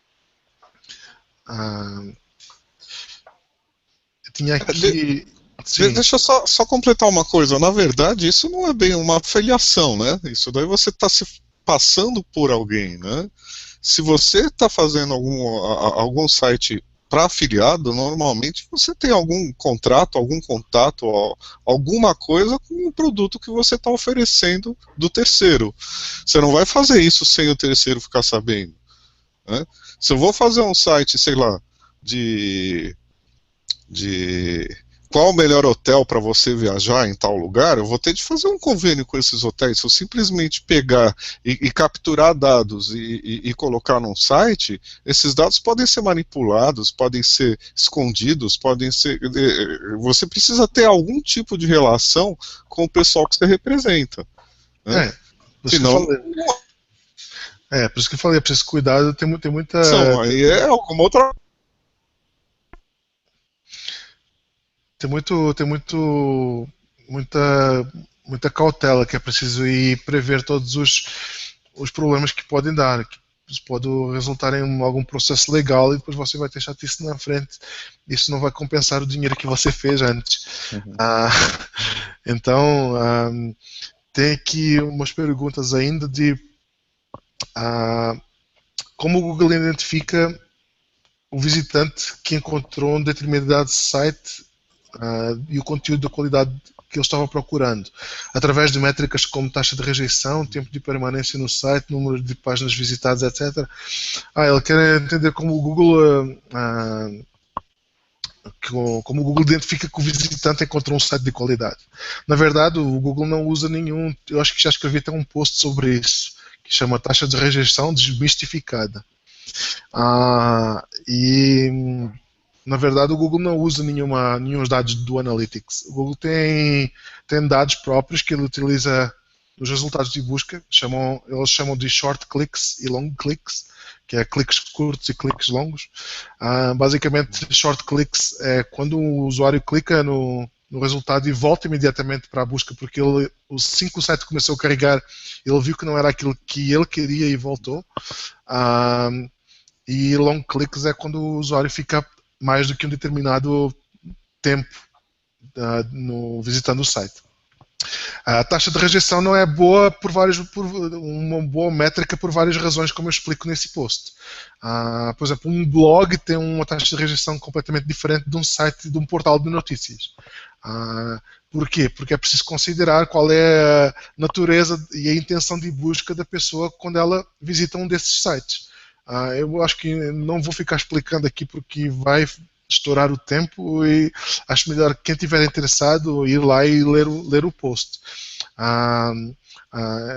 Eu tinha aqui... Sim. Deixa eu só completar uma coisa. Na verdade, isso não é bem uma afiliação, né? Isso daí você está se passando por alguém, né? Se você está fazendo algum site para afiliado, normalmente você tem algum contrato, algum contato, alguma coisa com o produto que você está oferecendo do terceiro. Você não vai fazer isso sem o terceiro ficar sabendo, né? Se eu vou fazer um site, sei lá, de qual o melhor hotel para você viajar em tal lugar, eu vou ter de fazer um convênio com esses hotéis. Se eu simplesmente pegar e capturar dados e colocar num site, esses dados podem ser manipulados, podem ser escondidos, podem ser... Você precisa ter algum tipo de relação com o pessoal que você representa, né? Senão... Por isso que eu falei, é preciso cuidado, tem muita... Aí é alguma outra... muita cautela, que é preciso ir prever todos os problemas que podem dar, que pode resultar em algum processo legal e depois você vai ter chatice na frente. Isso não vai compensar o dinheiro que você fez antes. Então, tem aqui umas perguntas ainda de como o Google identifica o visitante que encontrou um determinado site e o conteúdo da qualidade que ele estava procurando, através de métricas como taxa de rejeição, tempo de permanência no site, número de páginas visitadas, etc. Ele quer entender como o Google identifica que o visitante encontrou um site de qualidade. Na verdade, o Google não usa nenhum, eu acho que já escrevi até um post sobre isso, que chama taxa de rejeição desmistificada. Na verdade, o Google não usa nenhum dados do Analytics. O Google tem dados próprios que ele utiliza nos resultados de busca. Eles chamam de short clicks e long clicks, que é cliques curtos e cliques longos. Basicamente, short clicks é quando o usuário clica no resultado e volta imediatamente para a busca, porque assim que o site começou a carregar, ele viu que não era aquilo que ele queria e voltou. E long clicks é quando o usuário fica mais do que um determinado tempo visitando o site. A taxa de rejeição não é boa uma boa métrica por várias razões, como eu explico nesse post. Por exemplo, um blog tem uma taxa de rejeição completamente diferente de um site, de um portal de notícias. Por quê? Porque é preciso considerar qual é a natureza e a intenção de busca da pessoa quando ela visita um desses sites. Eu acho que não vou ficar explicando aqui porque vai estourar o tempo e acho melhor quem estiver interessado ir lá e ler o post.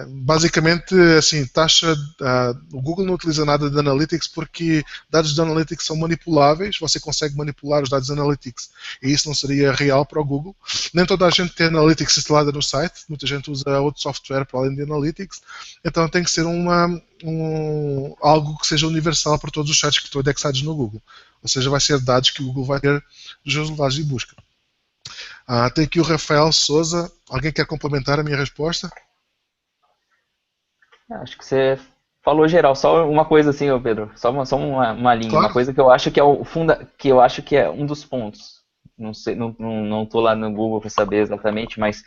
Basicamente, assim, o Google não utiliza nada de Analytics porque dados de Analytics são manipuláveis, você consegue manipular os dados de Analytics e isso não seria real para o Google. Nem toda a gente tem Analytics instalada no site, muita gente usa outro software para além de Analytics, então tem que ser algo que seja universal para todos os sites que estão indexados no Google, ou seja, vai ser dados que o Google vai ter dos resultados de busca. Tem aqui o Rafael Souza. Alguém quer complementar a minha resposta? Acho que você falou geral. Só uma coisa assim, Pedro. Só uma linha. Claro. Uma coisa que eu acho que eu acho que é um dos pontos. Não sei, não estou lá no Google para saber exatamente, mas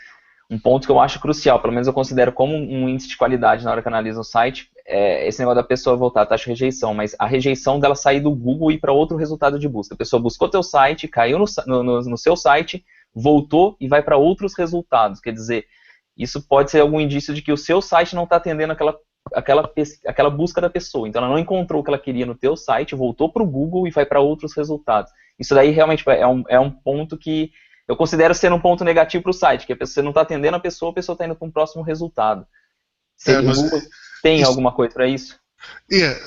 um ponto que eu acho crucial, pelo menos eu considero como um índice de qualidade na hora que analiso o site, é esse negócio da pessoa voltar, a taxa de rejeição, mas a rejeição dela sair do Google e ir para outro resultado de busca. A pessoa buscou teu site, caiu no seu site, voltou e vai para outros resultados. Quer dizer, isso pode ser algum indício de que o seu site não está atendendo aquela busca da pessoa. Então ela não encontrou o que ela queria no teu site, voltou para o Google e vai para outros resultados. Isso daí realmente é um ponto que eu considero ser um ponto negativo para o site, que você não está atendendo a pessoa está indo para um próximo resultado. O Google tem alguma coisa para isso?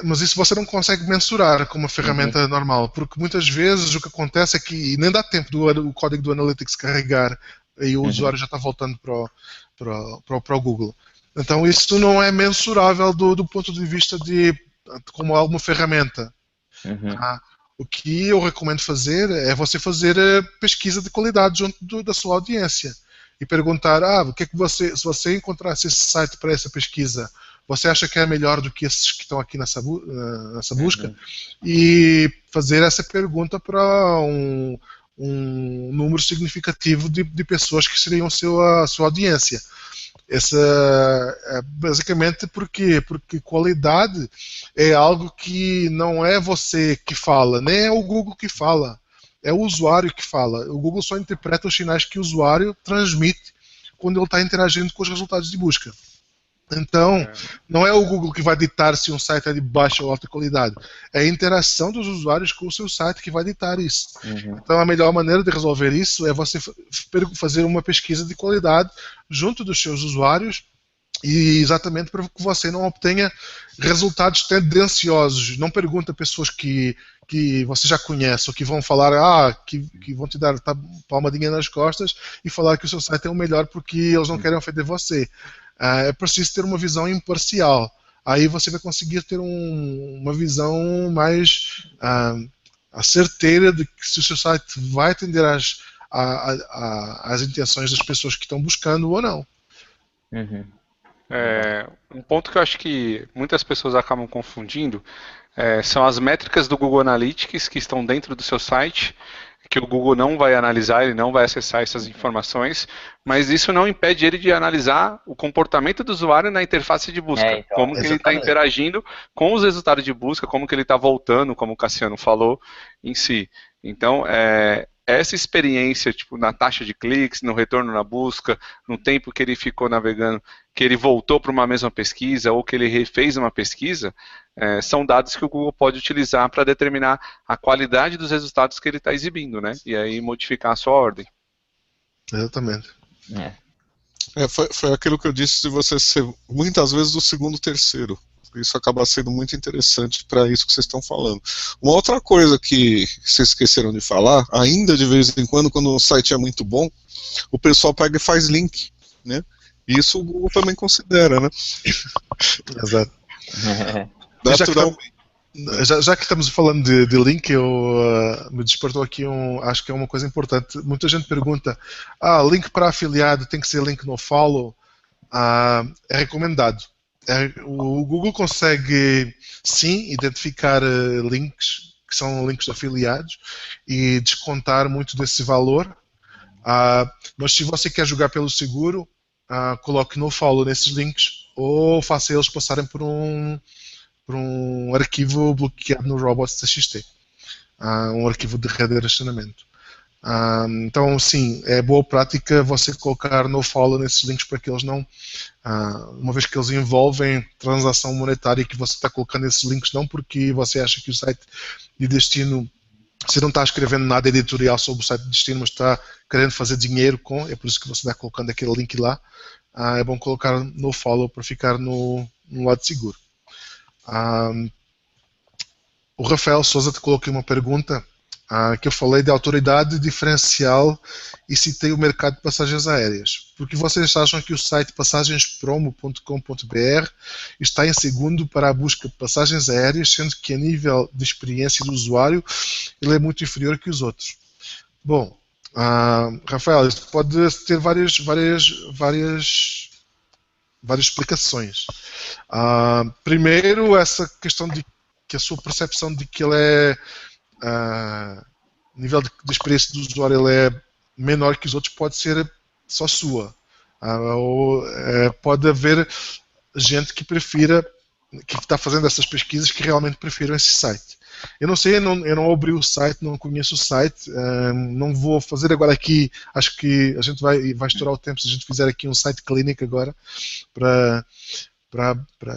Mas isso você não consegue mensurar com uma ferramenta normal, porque muitas vezes o que acontece é que nem dá tempo do código do Analytics carregar e o usuário já está voltando para o Google. Então isso não é mensurável do ponto de vista de como alguma ferramenta. O que eu recomendo fazer é você fazer pesquisa de qualidade junto da sua audiência e perguntar, o que é que se você encontrasse esse site para essa pesquisa, você acha que é melhor do que esses que estão aqui nessa busca? E fazer essa pergunta para um número significativo de pessoas que seriam a sua audiência. Basicamente porque qualidade é algo que não é você que fala, nem é o Google que fala, é o usuário que fala. O Google só interpreta os sinais que o usuário transmite quando ele está interagindo com os resultados de busca. Então, não é o Google que vai ditar se um site é de baixa ou alta qualidade. É a interação dos usuários com o seu site que vai ditar isso. Então, a melhor maneira de resolver isso é você fazer uma pesquisa de qualidade junto dos seus usuários e exatamente para que você não obtenha resultados tendenciosos. Não pergunta a pessoas que você já conhece ou que vão falar, que vão te dar palmadinha nas costas e falar que o seu site é o melhor porque eles não querem ofender você. É preciso ter uma visão imparcial. Aí você vai conseguir ter uma visão mais certeira de que se o seu site vai atender às intenções das pessoas que estão buscando ou não. Um ponto que eu acho que muitas pessoas acabam confundindo são as métricas do Google Analytics que estão dentro do seu site, que o Google não vai analisar, ele não vai acessar essas informações, mas isso não impede ele de analisar o comportamento do usuário na interface de busca, então, como que ele está interagindo com os resultados de busca, como que ele está voltando, como o Cassiano falou, em si. Então, essa experiência, tipo, na taxa de cliques, no retorno na busca, no tempo que ele ficou navegando, que ele voltou para uma mesma pesquisa ou que ele refez uma pesquisa, são dados que o Google pode utilizar para determinar a qualidade dos resultados que ele está exibindo, né? E aí modificar a sua ordem. Exatamente. Foi aquilo que eu disse de você ser muitas vezes o segundo terceiro. Isso acaba sendo muito interessante para isso que vocês estão falando. Uma outra coisa que vocês esqueceram de falar, ainda de vez em quando o site é muito bom, o pessoal pega e faz link, né? Isso o Google também considera, né? Exato. Naturalmente. Já que estamos falando de link, me despertou aqui acho que é uma coisa importante. Muita gente pergunta, link para afiliado tem que ser link no follow? É recomendado. O Google consegue, sim, identificar links, que são links de afiliados, e descontar muito desse valor. Mas se você quer jogar pelo seguro, coloque no follow nesses links, ou faça eles passarem por um arquivo bloqueado no robots.txt, um arquivo de redirecionamento. Então, sim, é boa prática você colocar no follow nesses links para que eles não, uma vez que eles envolvem transação monetária, que você está colocando esses links não porque você acha que o site de destino, você não está escrevendo nada editorial sobre o site de destino, mas está querendo fazer dinheiro é por isso que você está colocando aquele link lá. É bom colocar no follow para ficar no lado seguro. O Rafael Souza te colocou uma pergunta que eu falei de autoridade diferencial e citei o mercado de passagens aéreas. Por que vocês acham que o site passagenspromo.com.br está em segundo para a busca de passagens aéreas, sendo que a nível de experiência do usuário ele é muito inferior que os outros? Bom, Rafael, isso pode ter várias explicações. Primeiro, essa questão de que a sua percepção de que ele é nível de experiência do usuário ele é menor que os outros pode ser só sua. Ou pode haver gente que prefira, que está fazendo essas pesquisas, que realmente prefiram esse site. Eu não sei, eu não abri o site, não conheço o site, não vou fazer agora aqui, acho que a gente vai estourar o tempo se a gente fizer aqui um site clínico agora para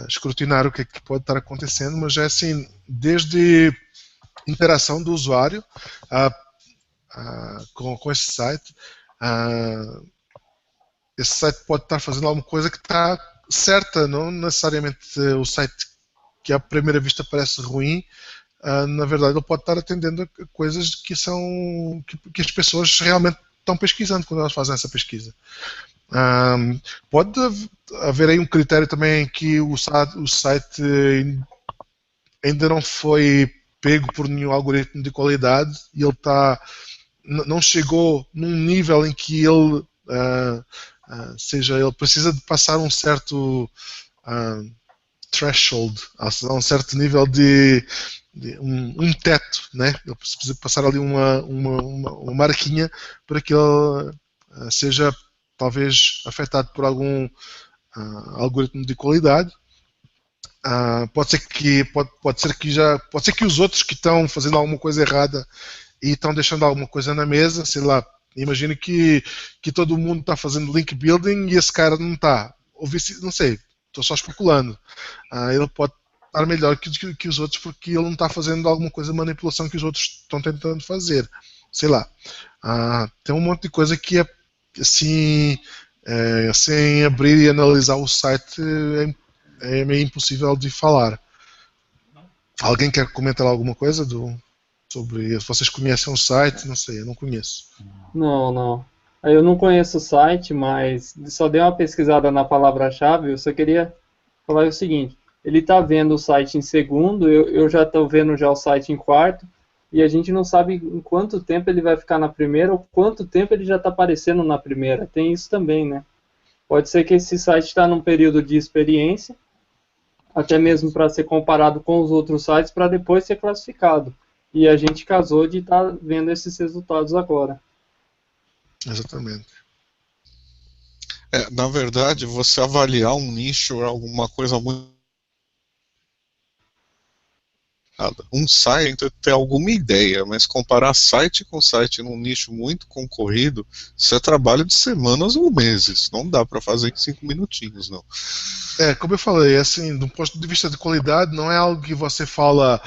escrutinar o que é que pode estar acontecendo, mas é assim, desde interação do usuário com esse site, esse site pode estar fazendo alguma coisa que está certa, não necessariamente o site que à primeira vista parece ruim, na verdade ele pode estar atendendo a coisas que as pessoas realmente estão pesquisando quando elas fazem essa pesquisa. Pode haver aí um critério também que o site ainda não foi pego por nenhum algoritmo de qualidade e ele não chegou num nível em que ele ele precisa de passar um certo threshold, um certo nível de um teto, né? Ele precisa passar ali uma marquinha para que ele seja talvez afetado por algum algoritmo de qualidade. Pode ser que os outros que estão fazendo alguma coisa errada e estão deixando alguma coisa na mesa, sei lá, imagine que todo mundo está fazendo link building e esse cara não está. Não sei, estou só especulando. Ele pode estar melhor que os outros porque ele não está fazendo alguma coisa de manipulação que os outros estão tentando fazer. Sei lá. Tem um monte de coisa que é assim, sem abrir e analisar o site é meio impossível de falar. Alguém quer comentar alguma coisa sobre se vocês conhecem o site? Não sei, eu não conheço. Não. Eu não conheço o site, mas só dei uma pesquisada na palavra-chave. Eu só queria falar o seguinte: ele está vendo o site em segundo, eu já estou vendo já o site em quarto, e a gente não sabe em quanto tempo ele vai ficar na primeira ou quanto tempo ele já está aparecendo na primeira. Tem isso também, né? Pode ser que esse site está num período de experiência, até mesmo para ser comparado com os outros sites, para depois ser classificado. E a gente casou de estar vendo esses resultados agora. Exatamente. Na verdade, você avaliar um nicho é alguma coisa muito... Um site tem que ter alguma ideia, mas comparar site com site num nicho muito concorrido, isso é trabalho de semanas ou meses. Não dá para fazer em 5 minutinhos, não. Como eu falei, assim, do ponto de vista de qualidade, não é algo que você fala,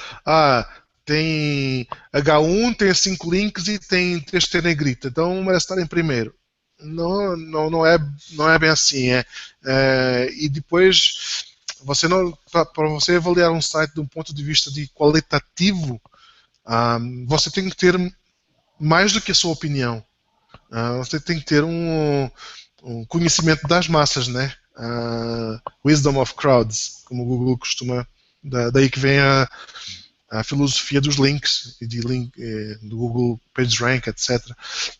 tem H1, tem 5 links e tem 3 negrita, então merece estar em primeiro. Não é bem assim. E depois, para você avaliar um site de um ponto de vista de qualitativo, você tem que ter mais do que a sua opinião. Você tem que ter um conhecimento das massas, né? Wisdom of crowds, como o Google costuma. Daí que vem a filosofia dos links e do Google PageRank, etc.,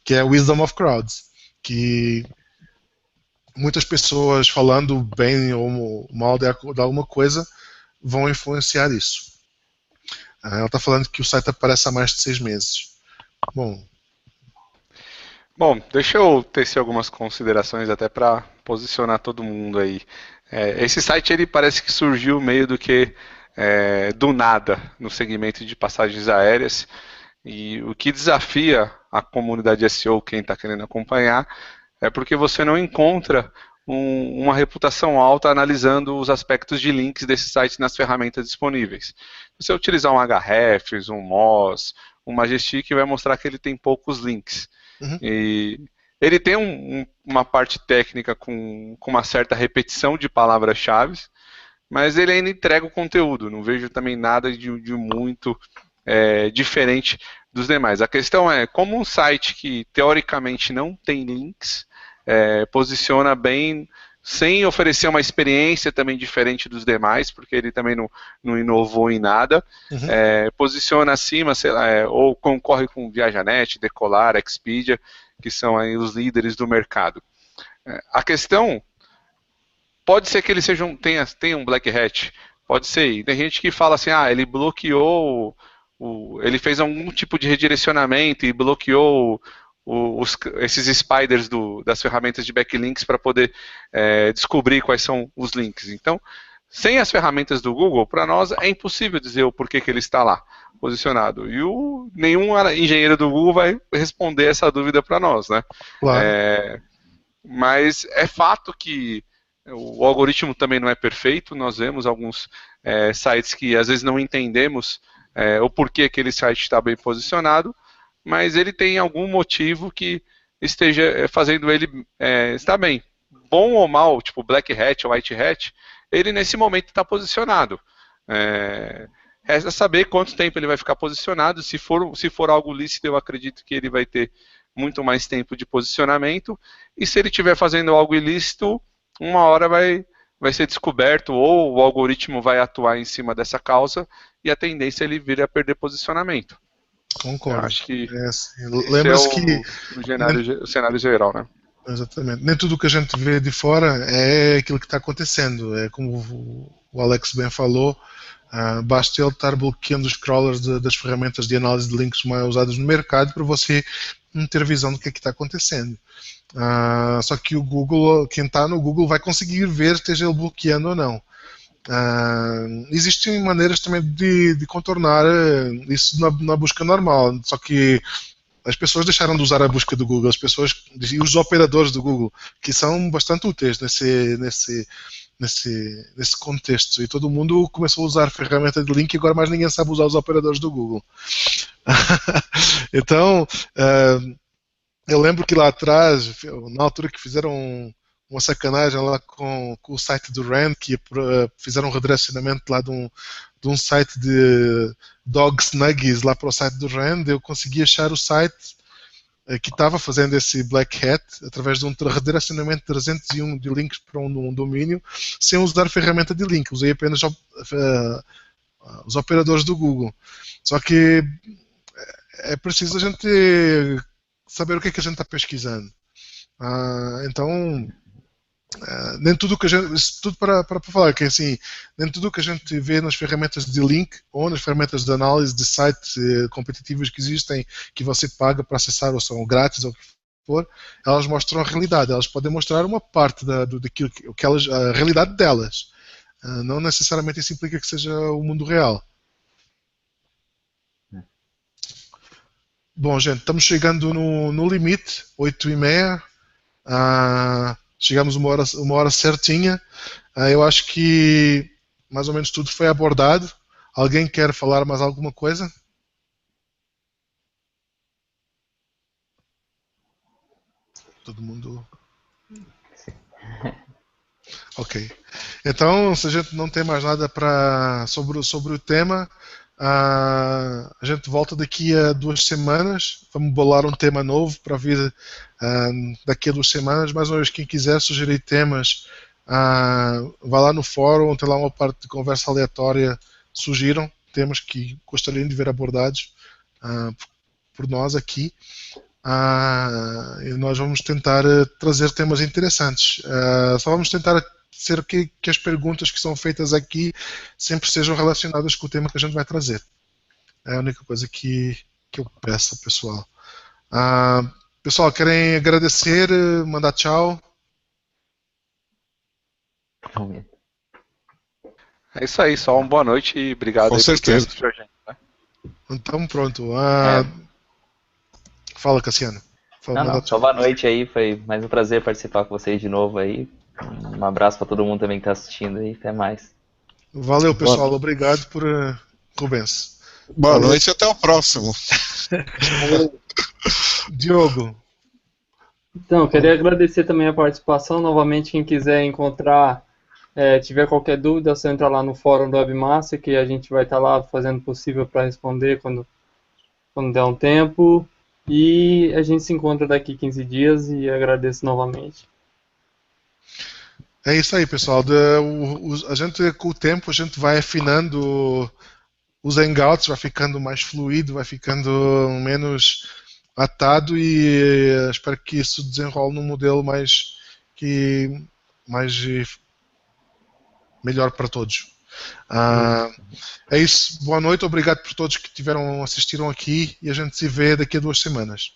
que é Wisdom of crowds, que muitas pessoas falando bem ou mal de alguma coisa vão influenciar isso. Ela está falando que o site aparece há mais de 6 meses. Bom, deixa eu tecer algumas considerações até para posicionar todo mundo aí. Esse site ele parece que surgiu meio do que do nada no segmento de passagens aéreas, e o que desafia a comunidade SEO, quem está querendo acompanhar, é porque você não encontra uma reputação alta analisando os aspectos de links desse site nas ferramentas disponíveis. Se você utilizar um Ahrefs, um Moz, um Majestic, vai mostrar que ele tem poucos links. Uhum. E ele tem uma parte técnica com uma certa repetição de palavras-chave, mas ele ainda entrega o conteúdo. Não vejo também nada de muito diferente dos demais. A questão é como um site que teoricamente não tem links posiciona bem, sem oferecer uma experiência também diferente dos demais, porque ele também não inovou em nada. Uhum. Posiciona acima, sei lá, ou concorre com Viajanet, Decolar, Expedia, que são aí os líderes do mercado. A questão pode ser que ele tenha um black hat, pode ser. Tem gente que fala assim, ele bloqueou, ele fez algum tipo de redirecionamento e bloqueou esses spiders das ferramentas de backlinks para poder descobrir quais são os links. Então, sem as ferramentas do Google, para nós é impossível dizer o porquê que ele está lá posicionado. E nenhum engenheiro do Google vai responder essa dúvida para nós, né? Claro. Mas é fato que o algoritmo também não é perfeito. Nós vemos alguns sites que às vezes não entendemos o porquê aquele site está bem posicionado, mas ele tem algum motivo que esteja fazendo ele estar bem. Bom ou mal, tipo Black Hat ou White Hat, ele nesse momento está posicionado. Resta saber quanto tempo ele vai ficar posicionado. Se for algo lícito, eu acredito que ele vai ter muito mais tempo de posicionamento. E se ele estiver fazendo algo ilícito, uma hora vai ser descoberto, ou o algoritmo vai atuar em cima dessa causa, e a tendência é ele vir a perder posicionamento. Concordo. Eu acho que Lembra-se que o cenário geral, né? Exatamente. Nem tudo o que a gente vê de fora é aquilo que está acontecendo. É como o Alex bem falou, basta ele estar bloqueando os crawlers das ferramentas de análise de links mais usadas no mercado para você não ter visão do que é que está acontecendo. Só que o Google, quem está no Google vai conseguir ver esteja ele bloqueando ou não. Existem maneiras também de contornar isso na busca normal, só que as pessoas deixaram de usar a busca do Google, as pessoas e os operadores do Google, que são bastante úteis nesse contexto, e todo mundo começou a usar a ferramenta de link e agora mais ninguém sabe usar os operadores do Google. Então, eu lembro que lá atrás, na altura que fizeram uma sacanagem lá com o site do Rand, que fizeram um redirecionamento lá de um site de Dog Snuggies lá para o site do Rand, eu consegui achar o site que estava fazendo esse Black Hat através de um redirecionamento de 301 de links para um domínio, sem usar a ferramenta de link, usei apenas os operadores do Google. Só que é preciso a gente saber o que é que a gente está pesquisando. Então, nem tudo que a gente, isso tudo para falar que assim, nem tudo que a gente vê nas ferramentas de link ou nas ferramentas de análise de sites competitivos que existem, que você paga para acessar ou são grátis ou o que for, elas mostram a realidade. Elas podem mostrar uma parte daquilo que a realidade delas. Não necessariamente isso implica que seja o mundo real. Bom, gente, estamos chegando no limite, 8h30. Chegamos uma hora certinha. Eu acho que mais ou menos tudo foi abordado. Alguém quer falar mais alguma coisa? Todo mundo? Ok. Então, se a gente não tem mais nada sobre o tema, a gente volta daqui a 2 semanas. Vamos bolar um tema novo para vir daqui a 2 semanas. Mais uma vez, quem quiser sugerir temas, vá lá no fórum, tem lá uma parte de conversa aleatória. Sugiram temas que gostariam de ver abordados por nós aqui. E nós vamos tentar trazer temas interessantes. Só vamos tentar ser que as perguntas que são feitas aqui sempre sejam relacionadas com o tema que a gente vai trazer. É a única coisa que eu peço ao pessoal. Pessoal, querem agradecer, mandar tchau? É isso aí, só uma boa noite e obrigado. Com certeza. Por gente, né? Então pronto. Fala, Cassiano. Só boa noite aí, foi mais um prazer participar com vocês de novo aí. Um abraço para todo mundo também que está assistindo aí, até mais. Valeu, pessoal, obrigado por Rubens. Boa noite e até o próximo. Diogo. Então, queria agradecer também a participação. Novamente, quem quiser encontrar, tiver qualquer dúvida, é só entrar lá no fórum do Webmaster, que a gente vai estar lá fazendo o possível para responder quando der um tempo. E a gente se encontra daqui 15 dias e agradeço novamente. É isso aí, pessoal. A gente, com o tempo, a gente vai afinando os hangouts, vai ficando mais fluido, vai ficando menos atado e espero que isso desenrole num modelo mais melhor para todos. É isso. Boa noite, obrigado por todos que assistiram aqui e a gente se vê daqui a 2 semanas.